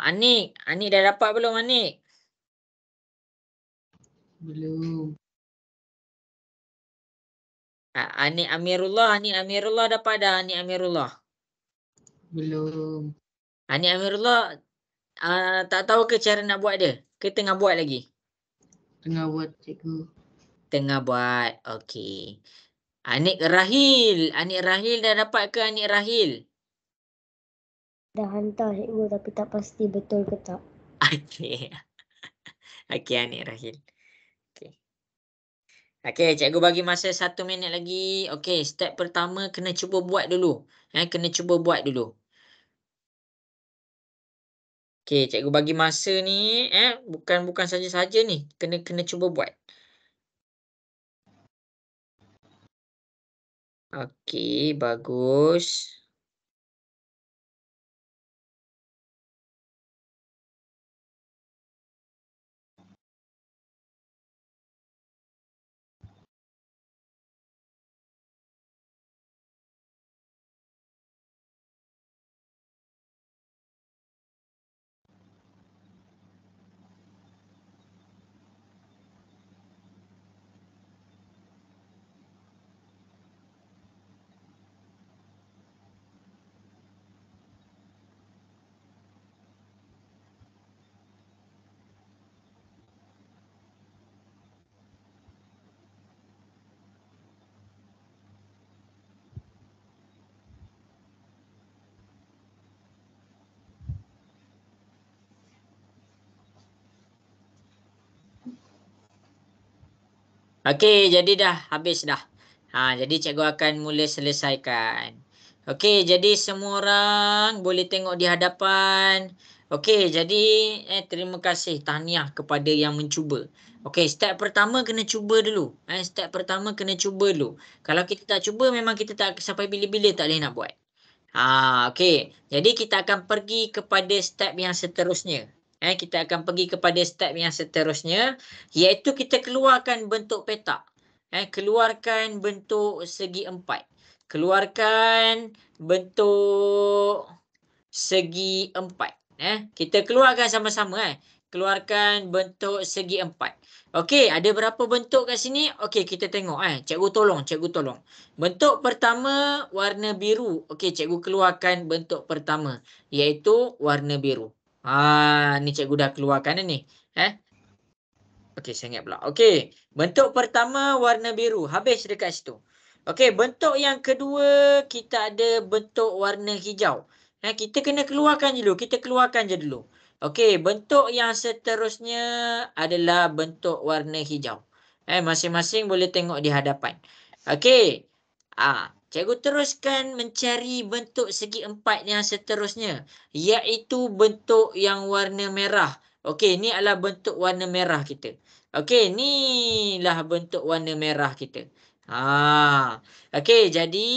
Anik dah dapat belum Anik? Belum. Anik Amirullah dapat dah Anik Amirullah. Belum. Anik Amirullah tak tahu ke cara nak buat dia? Ke tengah buat lagi? Tengah buat cikgu. Tengah buat. Okey. Anik Rahil dah dapat ke Anik Rahil? Dah hantar cikgu tapi tak pasti betul ke tak. Okey. Okey, Anik Rahil. Okey. Okey, cikgu bagi masa 1 minit lagi. Okey, step pertama kena cuba buat dulu. Kena cuba buat dulu. Okey, cikgu bagi masa ni bukan saja-saja ni. Kena cuba buat. Okey, bagus. Okey, jadi dah habis dah. Jadi cikgu akan mula selesaikan. Okey, jadi semua orang boleh tengok di hadapan. Okey, jadi terima kasih, tahniah kepada yang mencuba. Okey, step pertama kena cuba dulu. Step pertama kena cuba dulu. Kalau kita tak cuba memang kita tak sampai bila-bila tak boleh nak buat. Okey. Jadi kita akan pergi kepada step yang seterusnya. Kita akan pergi kepada step yang seterusnya, iaitu kita keluarkan bentuk petak. Keluarkan bentuk segi empat. Keluarkan bentuk segi empat. Kita keluarkan sama-sama. Keluarkan bentuk segi empat. Okey, ada berapa bentuk kat sini? Okey, kita tengok. Cikgu tolong. Bentuk pertama warna biru. Okey, cikgu keluarkan bentuk pertama, iaitu warna biru. Ni cikgu dah keluarkan dah ni. Okey, saya ingat pula. Okey, bentuk pertama warna biru. Habis dekat situ. Okey, bentuk yang kedua kita ada bentuk warna hijau. Kita kena keluarkan dulu. Kita keluarkan je dulu. Okey, bentuk yang seterusnya adalah bentuk warna hijau. Masing-masing boleh tengok di hadapan. Okey. Cikgu teruskan mencari bentuk segi empat yang seterusnya, iaitu bentuk yang warna merah. Okey, ni adalah bentuk warna merah kita. Okey, inilah bentuk warna merah kita. Okey, jadi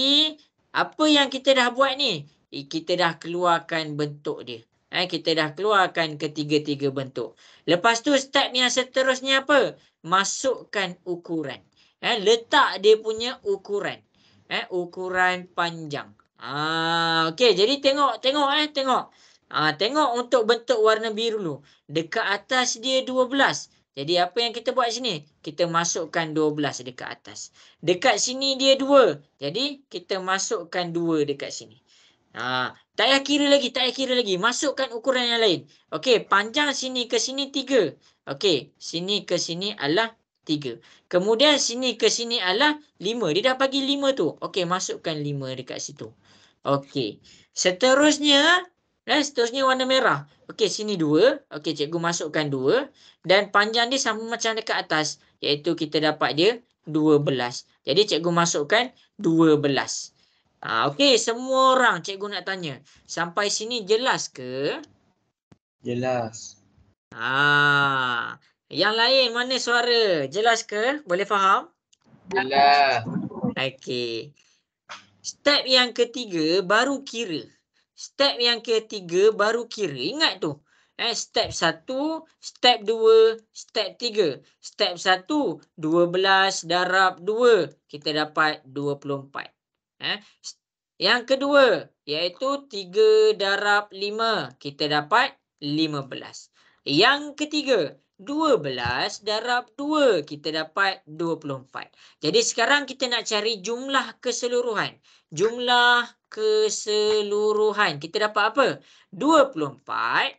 apa yang kita dah buat ni? Kita dah keluarkan bentuk dia. Kita dah keluarkan ketiga-tiga bentuk. Lepas tu step yang seterusnya apa? Masukkan ukuran. Letak dia punya ukuran. Ukuran panjang. Okey, jadi tengok. Tengok untuk bentuk warna biru dulu. Dekat atas dia 12. Jadi apa yang kita buat sini? Kita masukkan 12 dekat atas. Dekat sini dia 2. Jadi kita masukkan 2 dekat sini. Tak payah kira lagi. Masukkan ukuran yang lain. Okey, panjang sini ke sini 3. Okey, sini ke sini adalah 3. Kemudian sini ke sini adalah 5. Dia dah bagi 5 tu. Okey, masukkan 5 dekat situ. Okey. Seterusnya warna merah. Okey, sini 2. Okey, cikgu masukkan 2. Dan panjang dia sama macam dekat atas, iaitu kita dapat dia 12. Jadi cikgu masukkan 12. Okey, semua orang cikgu nak tanya. Sampai sini jelas ke? Jelas. Yang lain mana suara? Jelas ke? Boleh faham? Jelas. Okey. Step yang ketiga baru kira. Ingat tu. Step 1, step 2, step 3. Step 1, 12 darab 2. Kita dapat 24. Yang kedua, iaitu 3 darab 5. Kita dapat 15. Yang ketiga, 12 darab 2. Kita dapat 24. Jadi sekarang kita nak cari jumlah keseluruhan. Kita dapat apa? 24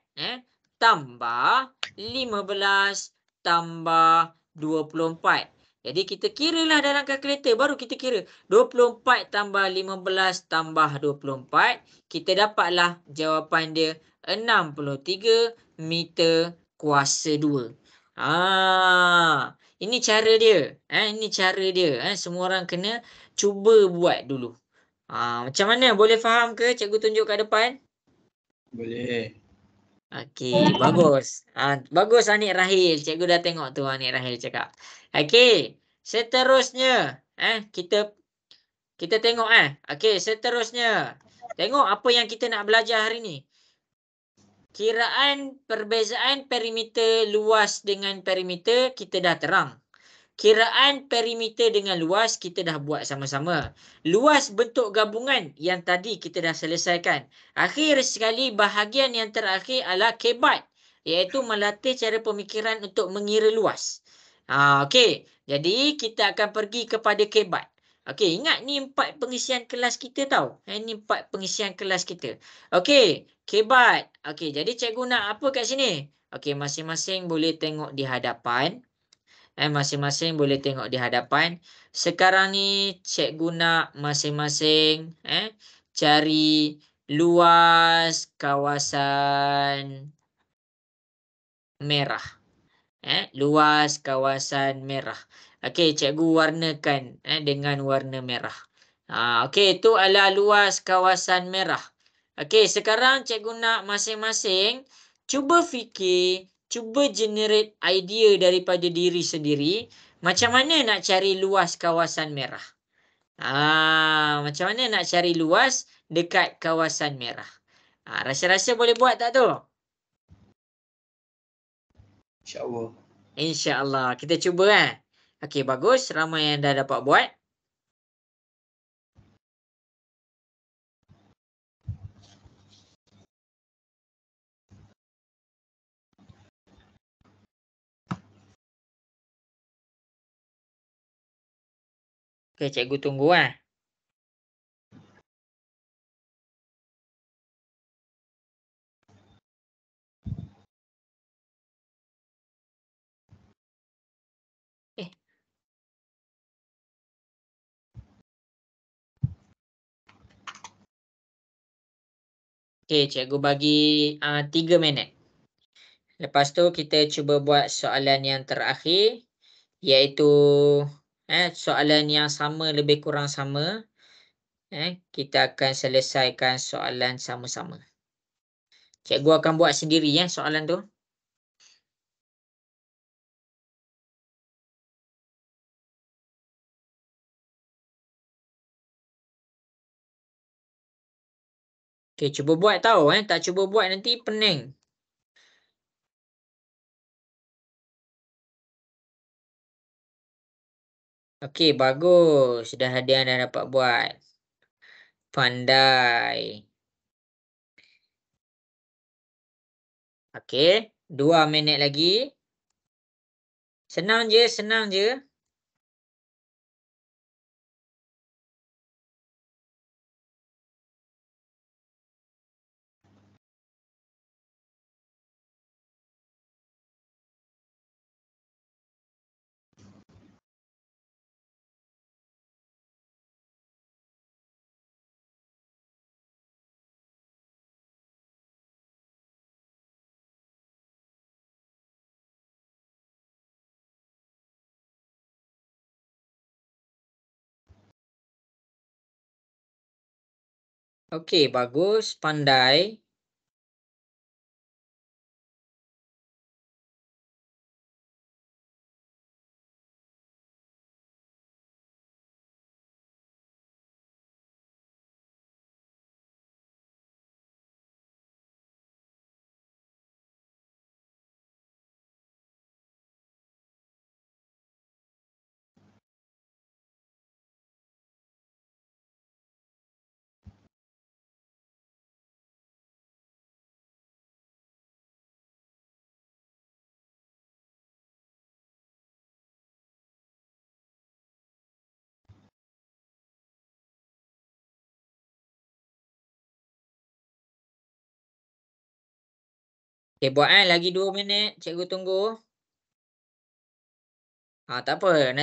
tambah 15 tambah 24. Jadi kita kiralah dalam kalkulator. Baru kita kira. 24 tambah 15 tambah 24. Kita dapatlah jawapan dia 63 meter kuasa 2. Ini cara dia. Semua orang kena cuba buat dulu. Macam mana? Boleh faham ke? Cikgu tunjuk kat depan. Boleh. Okey, bagus. Bagus Anik Rahil. Cikgu dah tengok tu Anik Rahil cakap. Okey, seterusnya kita tengok Okey, seterusnya. Tengok apa yang kita nak belajar hari ni. Kiraan perbezaan perimeter luas dengan perimeter kita dah terang. Kiraan perimeter dengan luas kita dah buat sama-sama. Luas bentuk gabungan yang tadi kita dah selesaikan. Akhir sekali bahagian yang terakhir adalah kebat, iaitu melatih cara pemikiran untuk mengira luas. Okey, jadi kita akan pergi kepada kebat. Okey, ingat ni 4 pengisian kelas kita tau. Ni 4 pengisian kelas kita. Okey, kebat. Okey, jadi cikgu nak apa kat sini? Okey, masing-masing boleh tengok di hadapan. Masing-masing boleh tengok di hadapan. Sekarang ni cikgu nak masing-masing cari luas kawasan merah. Luas kawasan merah. Okey, cikgu warnakan dengan warna merah. Okey, itu adalah luas kawasan merah. Okey, sekarang cikgu nak masing-masing cuba fikir, cuba generate idea daripada diri sendiri, macam mana nak cari luas kawasan merah. Macam mana nak cari luas dekat kawasan merah. Rasa-rasa boleh buat tak tu? InsyaAllah. InsyaAllah. Kita cuba Okey, bagus. Ramai yang dah dapat buat. Okey, cikgu tunggu Eh. Okey, cikgu bagi 3 minit. Lepas tu kita cuba buat soalan yang terakhir, iaitu soalan yang sama, lebih kurang sama. Kita akan selesaikan soalan sama-sama. Cikgu akan buat sendiri soalan tu. Okey, cuba buat tahu tak cuba buat nanti pening. Okey, bagus. Dah ada yang dah dapat buat. Pandai. Okey, 2 minit lagi. Senang je, senang je. Okey, bagus. Pandai. Okey, buat lagi 2 minit. Cikgu tunggu. Tak apa.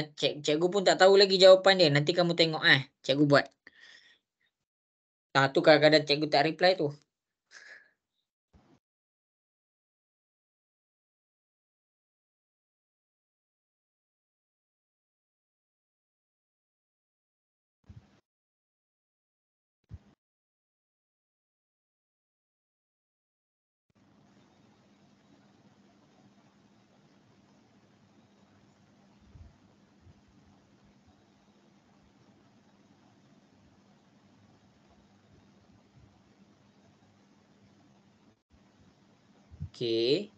Cikgu pun tak tahu lagi jawapan dia. Nanti kamu tengok cikgu buat. Tu kadang-kadang cikgu tak reply tu. Okey.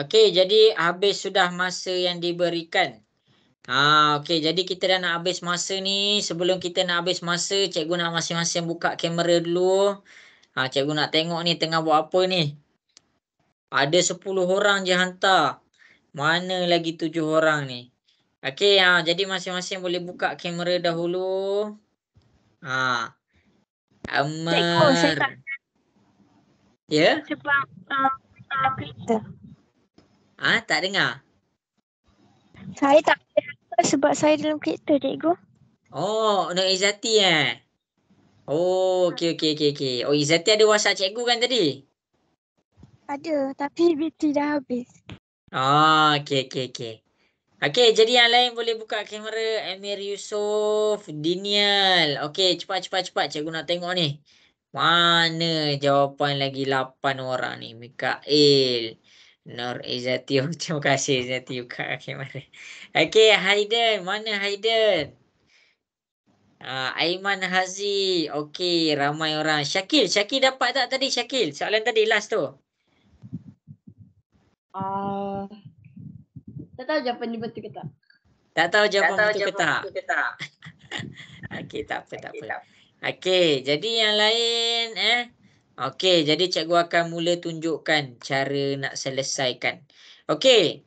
Okey, jadi habis sudah masa yang diberikan. Okey, jadi kita dah nak habis masa ni. Sebelum kita nak habis masa, cikgu nak masing-masing buka kamera dulu. Cikgu nak tengok ni tengah buat apa ni. Ada 10 orang je hantar. Mana lagi 7 orang ni. Okey, jadi masing-masing boleh buka kamera dahulu. Cikgu, saya tak, Amar. Ya? sebab dalam kereta. Tak dengar. Saya tak boleh hantar sebab saya dalam kereta, cikgu. Oh, Nur Izzati Oh, okey. Oh, Izzati ada WhatsApp cikgu kan tadi? Ada, tapi bateri dah habis. Okey. Okey, jadi yang lain boleh buka kamera. Amir Yusof, Dinial. Okey, cepat. Cikgu nak tengok ni. Mana jawapan lagi 8 orang ni? Mikael, Nur Izzati. Terima kasih Izzati buka kamera. Okey, Haiden. Mana Haiden? Aiman Hazi. Okey, ramai orang. Syakil dapat tak tadi Syakil? Soalan tadi last tu. Tak tahu jawapan ni betul ke tak. Tak tahu jawapan betul ke tak? Okey, tak apa. Okey, jadi yang lain Okey, jadi cikgu akan mula tunjukkan cara nak selesaikan. Okey.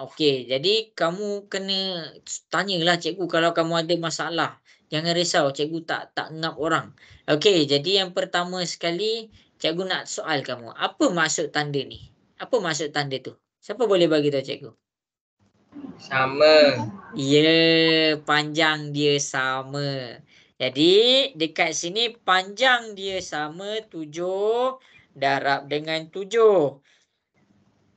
Okey, jadi kamu kena tanyalah cikgu kalau kamu ada masalah. Jangan risau, cikgu tak ngap orang. Okey, jadi yang pertama sekali cikgu nak soal kamu. Apa maksud tanda ni? Apa maksud tanda tu? Siapa boleh bagi tahu cikgu? Sama. Ya, panjang dia sama. Jadi dekat sini panjang dia sama 7 darab dengan 7.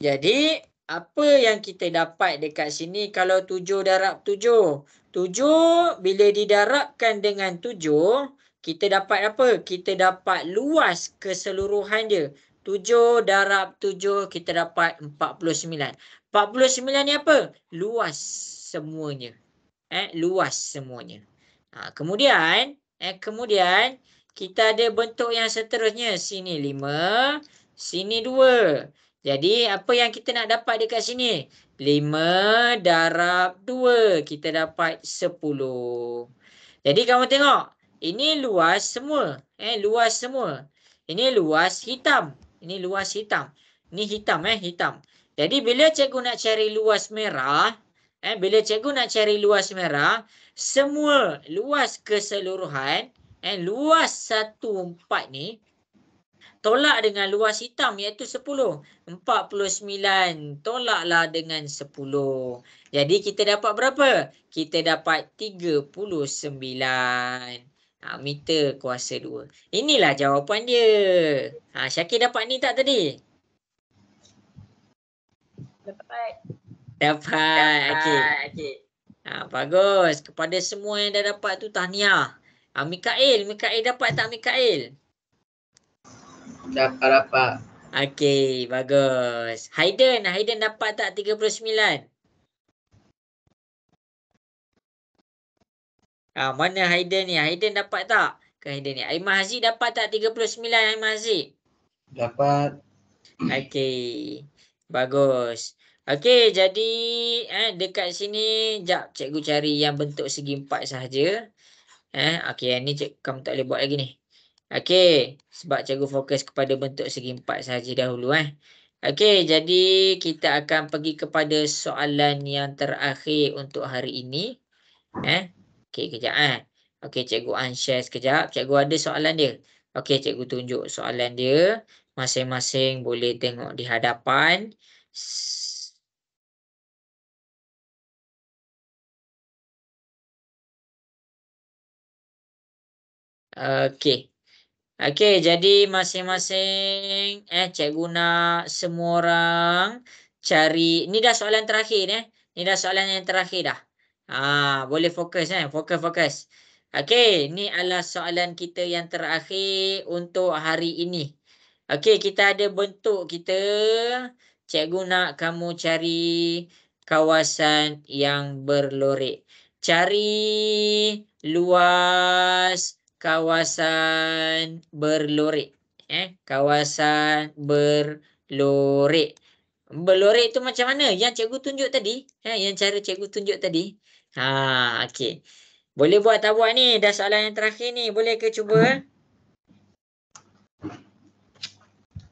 Jadi apa yang kita dapat dekat sini kalau 7 darab 7? 7 bila didarabkan dengan 7, kita dapat apa? Kita dapat luas keseluruhan dia. 7 darab 7 kita dapat 49. 49 ni apa? Luas semuanya. Luas semuanya. Kemudian kita ada bentuk yang seterusnya. Sini 5, sini 2. Jadi apa yang kita nak dapat dekat sini? 5 darab 2 kita dapat 10. Jadi kamu tengok, ini luas semua. Luas semua. Ini luas hitam. Ini luas hitam. Ini hitam hitam. Jadi bila cikgu nak cari luas merah, semua luas keseluruhan, luas 1/4 ni tolak dengan luas hitam iaitu 10. 49 tolaklah dengan 10. Jadi kita dapat berapa? Kita dapat 39 meter kuasa 2. Inilah jawapan dia. Syakir dapat ni tak tadi? Dapat. Okey. Bagus. Kepada semua yang dah dapat tu tahniah. Mikael dapat tak Mikael? Dapat. Okey, bagus. Haiden dapat tak 39? Mana Haiden ni? Haiden dapat tak? Haiden ni. Aiman Haziq dapat tak 39 Aiman Haziq? Dapat. Okey. Bagus. Okey, jadi dekat sini jap cikgu cari yang bentuk segi 4 sahaja. Okey, yang ni kamu tak boleh buat lagi ni. Okey, sebab cikgu fokus kepada bentuk segi 4 sahaja dahulu Okey, jadi kita akan pergi kepada soalan yang terakhir untuk hari ini. Okey, kejap Okey, cikgu unshare sekejap. Cikgu ada soalan dia. Okey, cikgu tunjuk soalan dia. Masing-masing boleh tengok di hadapan. Okey, jadi masing-masing cikgu nak semua orang cari. Ni dah soalan terakhir Ni dah soalan yang terakhir dah. Boleh fokus fokus. Okey, ni adalah soalan kita yang terakhir untuk hari ini. Okey, kita ada bentuk kita. Cikgu nak kamu cari kawasan yang berlorek. Cari luas kawasan berlorek. Kawasan berlorek. Berlorek tu macam mana? Yang cikgu tunjuk tadi. Yang cara cikgu tunjuk tadi. Okey. Boleh buat tak buat ni? Dah soalan yang terakhir ni. Boleh ke cuba?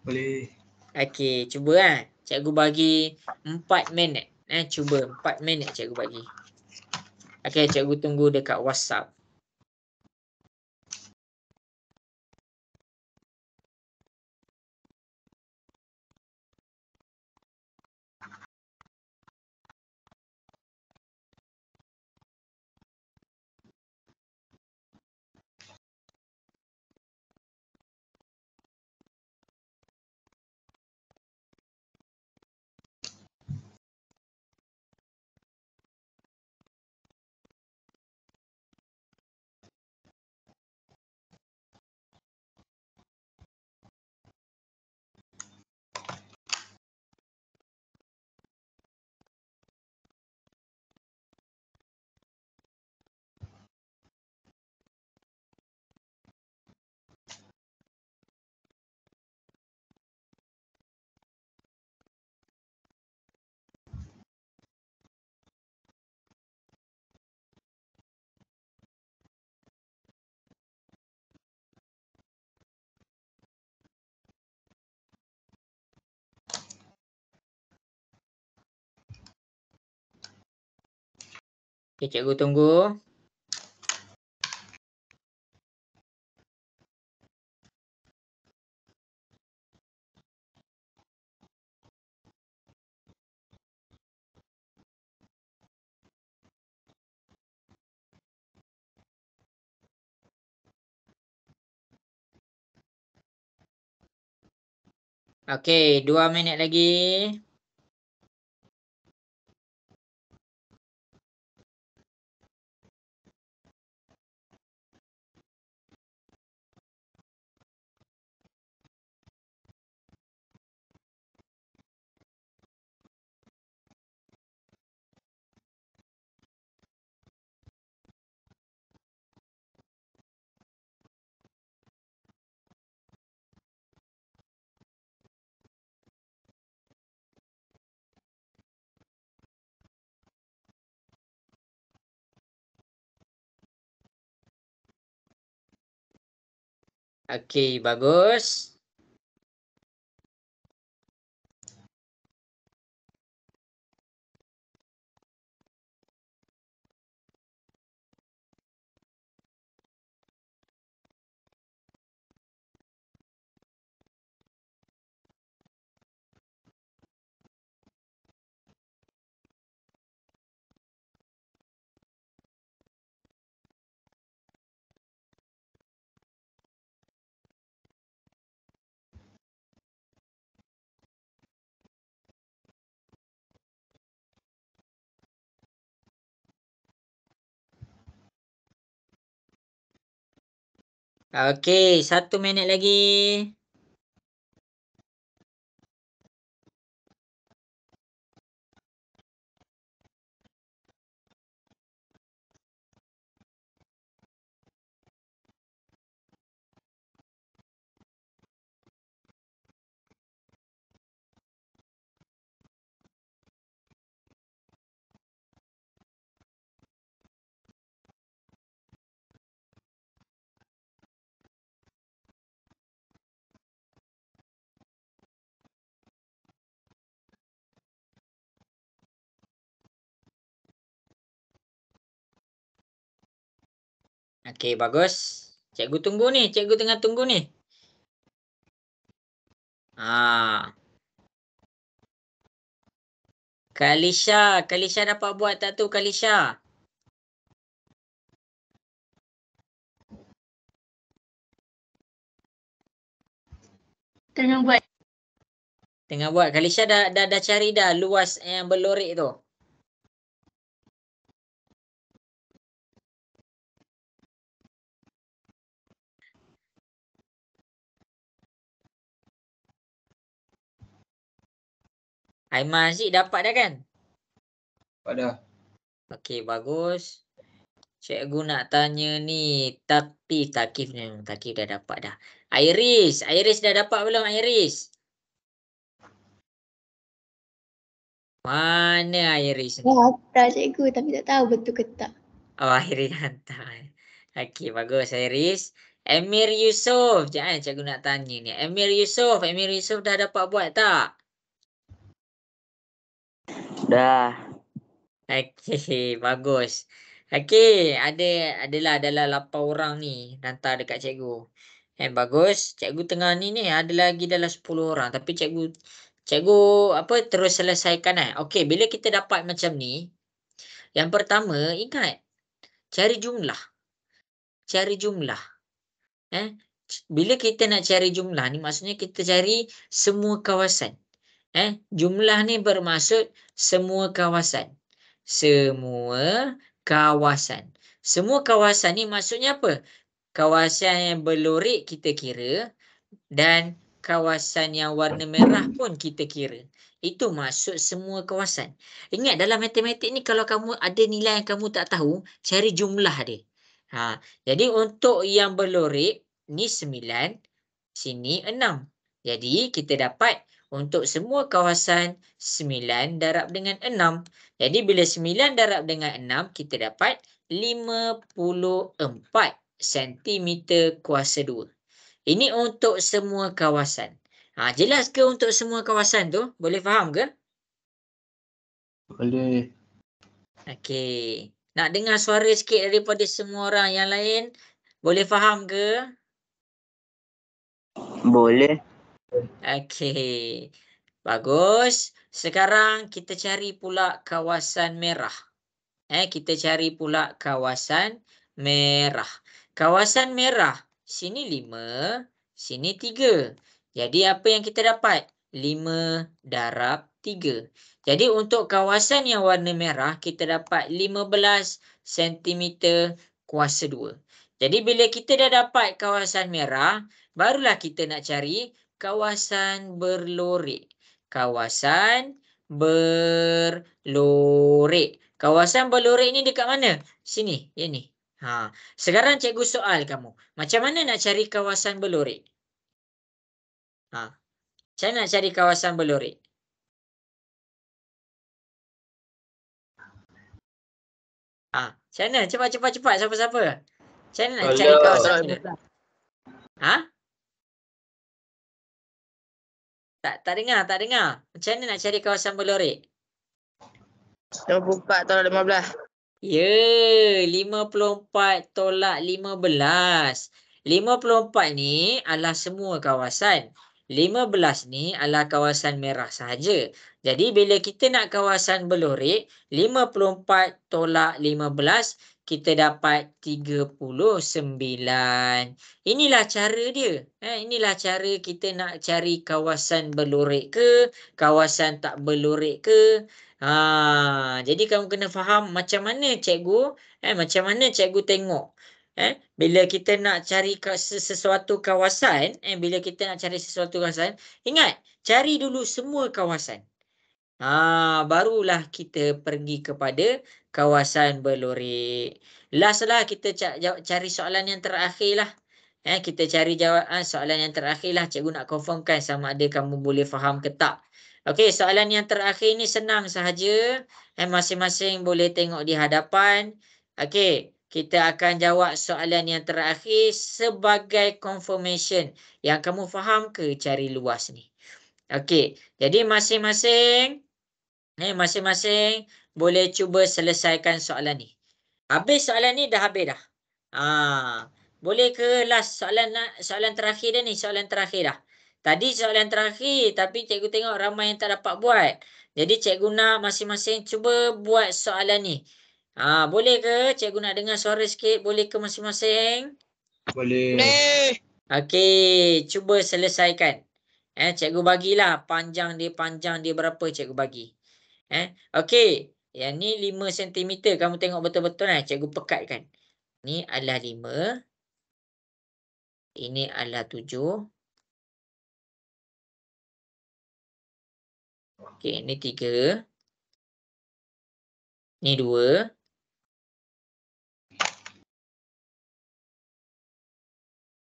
Boleh. Okey, cuba Cikgu bagi 4 minit. Cuba 4 minit cikgu bagi. Okey, cikgu tunggu dekat WhatsApp. Okey, cikgu tunggu. Okey, 2 minit lagi. Okey, bagus. Okey, 1 minit lagi. Okey, bagus. Cikgu tunggu ni, cikgu tengah tunggu ni. Kalisha dapat buat tak tu Kalisha? Tengah buat. Tengah buat. Kalisha dah cari dah luas yang berlorek tu. Aiman Aziz dapat dah kan? Dapat dah. Okey, bagus. Cikgu nak tanya ni, tapi Takif dah dapat dah. Iris dah dapat belum Iris? Mana Iris ni? hantar cikgu tapi tak tahu betul ke tak. Oh, Iris hantar. Okey, bagus Iris. Emir Yusof. Jangan cikgu nak tanya ni. Emir Yusof dah dapat buat tak? Dah. Okey, bagus. Okey, adalah 8 orang ni hantar dekat cikgu. Bagus. Cikgu tengah ni ada lagi dalam 10 orang tapi cikgu terus selesaikan. Okey, bila kita dapat macam ni, yang pertama ingat cari jumlah. Cari jumlah. Bila kita nak cari jumlah ni maksudnya kita cari semua kawasan. Jumlah ni bermaksud semua kawasan. Semua kawasan. Semua kawasan ni maksudnya apa? Kawasan yang berlorik kita kira dan kawasan yang warna merah pun kita kira. Itu maksud semua kawasan. Ingat dalam matematik ni kalau kamu ada nilai yang kamu tak tahu, cari jumlah dia. Jadi untuk yang berlorik ni 9, sini 6. Jadi kita dapat untuk semua kawasan 9 darab dengan 6. Jadi bila 9 darab dengan 6 kita dapat 54 cm kuasa 2. Ini untuk semua kawasan. Jelas ke untuk semua kawasan tu? Boleh faham ke? Boleh. Okey. Nak dengar suara sikit daripada semua orang yang lain? Boleh faham ke? Boleh. Okey. Bagus. Sekarang kita cari pula kawasan merah. Kita cari pula kawasan merah. Kawasan merah. Sini 5, sini 3. Jadi apa yang kita dapat? 5 darab 3. Jadi untuk kawasan yang warna merah kita dapat 15 cm kuasa 2. Jadi bila kita dah dapat kawasan merah, barulah kita nak cari kawasan berlorik. Kawasan berlorik. Kawasan berlorik ni dekat mana? Sini, yang ni. Sekarang cikgu soal kamu. Macam mana nak cari kawasan berlorik? Macam mana nak cari kawasan berlorik? Macam mana? Cepat. Siapa? Macam mana nak cari kawasan berlorik? Tak dengar. Macam mana nak cari kawasan berlorik? Saya buka tolak 15. Ya, 54 tolak 15. 54 ni adalah semua kawasan. 15 ni adalah kawasan merah sahaja. Jadi bila kita nak kawasan berlorik, 54 tolak 15, kita dapat 39. Inilah cara dia. Inilah cara kita nak cari kawasan berlorik ke, kawasan tak berlorik ke. Jadi kamu kena faham macam mana cikgu tengok. Bila kita nak cari sesuatu kawasan, ingat, cari dulu semua kawasan. Barulah kita pergi kepada kawasan berlorik. Last lah kita cari soalan yang terakhir lah. Kita cari jawapan soalan yang terakhir lah. Cikgu nak confirmkan sama ada kamu boleh faham ke tak. Okey, soalan yang terakhir ni senang sahaja. Masing-masing boleh tengok di hadapan. Okey, kita akan jawab soalan yang terakhir sebagai confirmation. Yang kamu faham ke cari luas ni? Okey, jadi masing-masing boleh cuba selesaikan soalan ni. Habis soalan ni dah habis dah. Boleh ke last soalan terakhir dah ni, soalan terakhir dah. Tadi soalan terakhir tapi cikgu tengok ramai yang tak dapat buat. Jadi cikgu nak masing-masing cuba buat soalan ni. Boleh ke? Cikgu nak dengar suara sikit. Boleh ke masing-masing? Boleh. Okey, cuba selesaikan. Cikgu bagilah panjang dia berapa cikgu bagi. Okey, yang ni 5 cm. Kamu tengok betul-betul cikgu pekatkan. Ni adalah 5. Ini adalah 7. Okey, ni 3. Ni 2.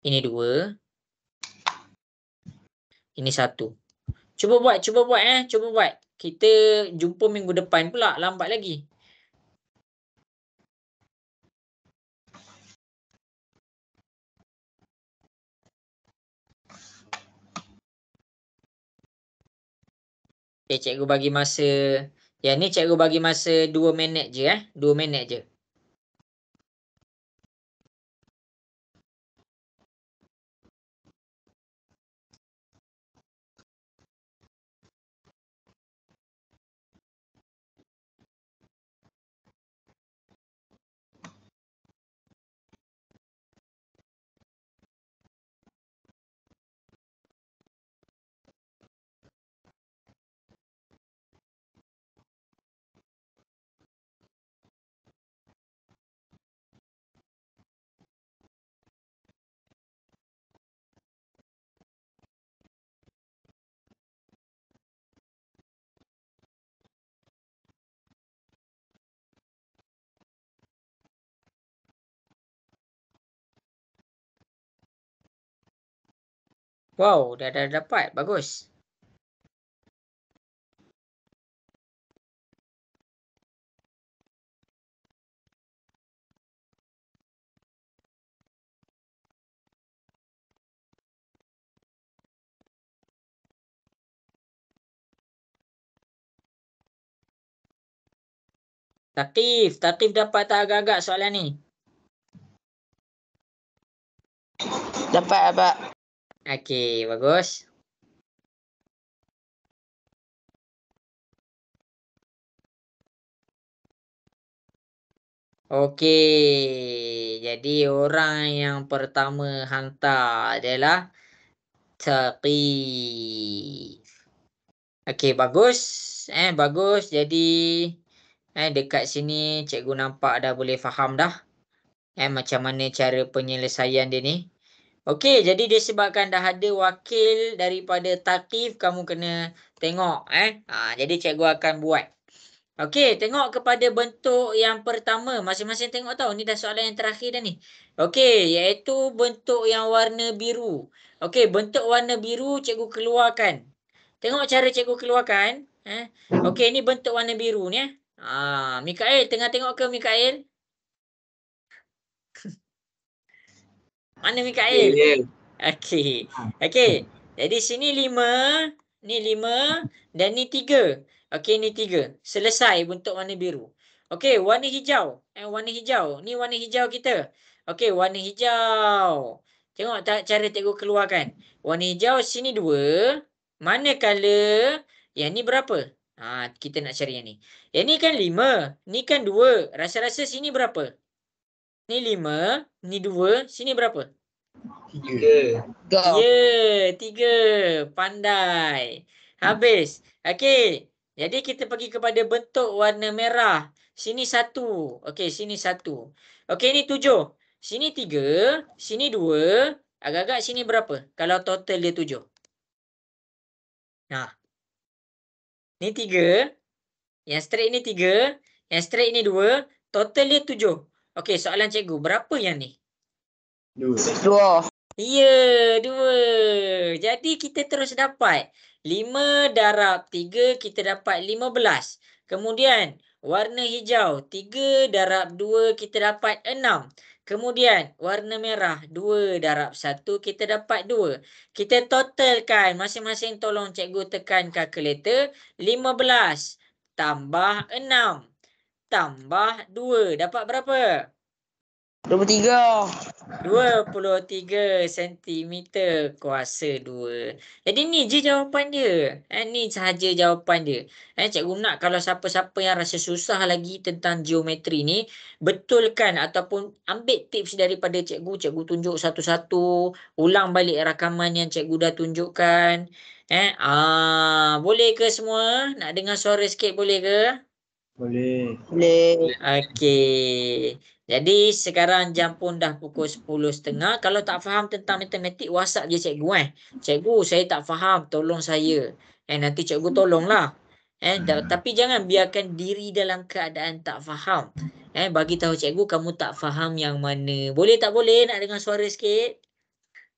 Ini 2. Ini 1. Cuba buat. Kita jumpa minggu depan pula, lambat lagi. Okay, cikgu bagi masa. Yang ni cikgu bagi masa 2 minit je 2 minit je. Wow, dah dapat. Bagus. Taqif dapat tak agak-agak soalan ni? Dapat. Okey, bagus. Okey, jadi orang yang pertama hantar adalah Taqif. Okey, bagus. Bagus. Jadi dekat sini cikgu nampak dah boleh faham dah. Macam mana cara penyelesaian dia ni. Okey, jadi disebabkan dah ada wakil daripada Taqif, kamu kena tengok. Jadi cikgu akan buat. Okey, tengok kepada bentuk yang pertama. Masing-masing tengok tahu. Ni dah soalan yang terakhir dah ni. Okey, iaitu bentuk yang warna biru. Okey, bentuk warna biru cikgu keluarkan. Tengok cara cikgu keluarkan. Okey, ni bentuk warna biru ni. Mikael, tengah tengok ke Mikael? Mana Mikael? Okey. Jadi sini 5, ni 5 dan ni 3. Okey, ni 3. Selesai bentuk warna biru. Okey, warna hijau. Warna hijau. Ni warna hijau kita. Okey, warna hijau. Tengok tak cara cikgu keluarkan. Warna hijau sini 2. Mana color? Yang ni berapa? Kita nak cari yang ni. Yang ni kan 5, ni kan 2. Rasa-rasa sini berapa? Ni 5, ni 2, sini berapa? 3. Ya, 3. Pandai. Habis. Okey. Jadi kita pergi kepada bentuk warna merah. Sini 1. Okey, sini 1. Okey, ni 7. Sini 3. Sini 2. Agak-agak sini berapa? Kalau total dia 7. Ni 3. Yang straight ni 3. Yang straight ni 2. Total dia 7. Okey, soalan cikgu. Berapa yang ni? 2. Ya, 2. Jadi kita terus dapat 5 darab 3, kita dapat 15. Kemudian warna hijau 3 darab 2, kita dapat 6. Kemudian warna merah 2 darab 1, kita dapat 2. Kita totalkan, masing-masing tolong cikgu tekan kalkulator. 15 tambah 6 tambah 2 dapat berapa? 23. 23 cm kuasa 2. Jadi ni je jawapan dia. Ni sahaja jawapan dia. Cikgu nak kalau siapa-siapa yang rasa susah lagi tentang geometri ni, betulkan ataupun ambil tips daripada cikgu. Cikgu tunjuk satu-satu. Ulang balik rakaman yang cikgu dah tunjukkan. Boleh ke semua? Nak dengar suara sikit boleh ke? Boleh. Okey. Jadi sekarang jam pun dah pukul 10.30. Kalau tak faham tentang matematik, WhatsApp je cikgu. Cikgu, saya tak faham. Tolong saya. Nanti cikgu tolonglah. Tapi jangan biarkan diri dalam keadaan tak faham. Bagi tahu cikgu kamu tak faham yang mana. Boleh tak boleh nak dengar suara sikit?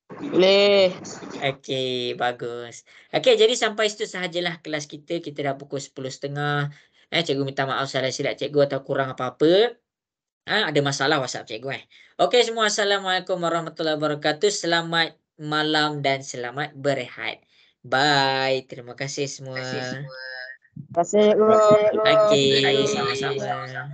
Boleh. Okey, bagus. Okey, jadi sampai situ sahajalah kelas kita. Kita dah pukul 10.30. Cikgu minta maaf salah silap cikgu atau kurang apa-apa. Ada masalah WhatsApp cikgu. Okey semua, Assalamualaikum warahmatullahi wabarakatuh. Selamat malam dan selamat berehat. Bye. Terima kasih semua. Terima kasih, cikgu. Okey, sama-sama.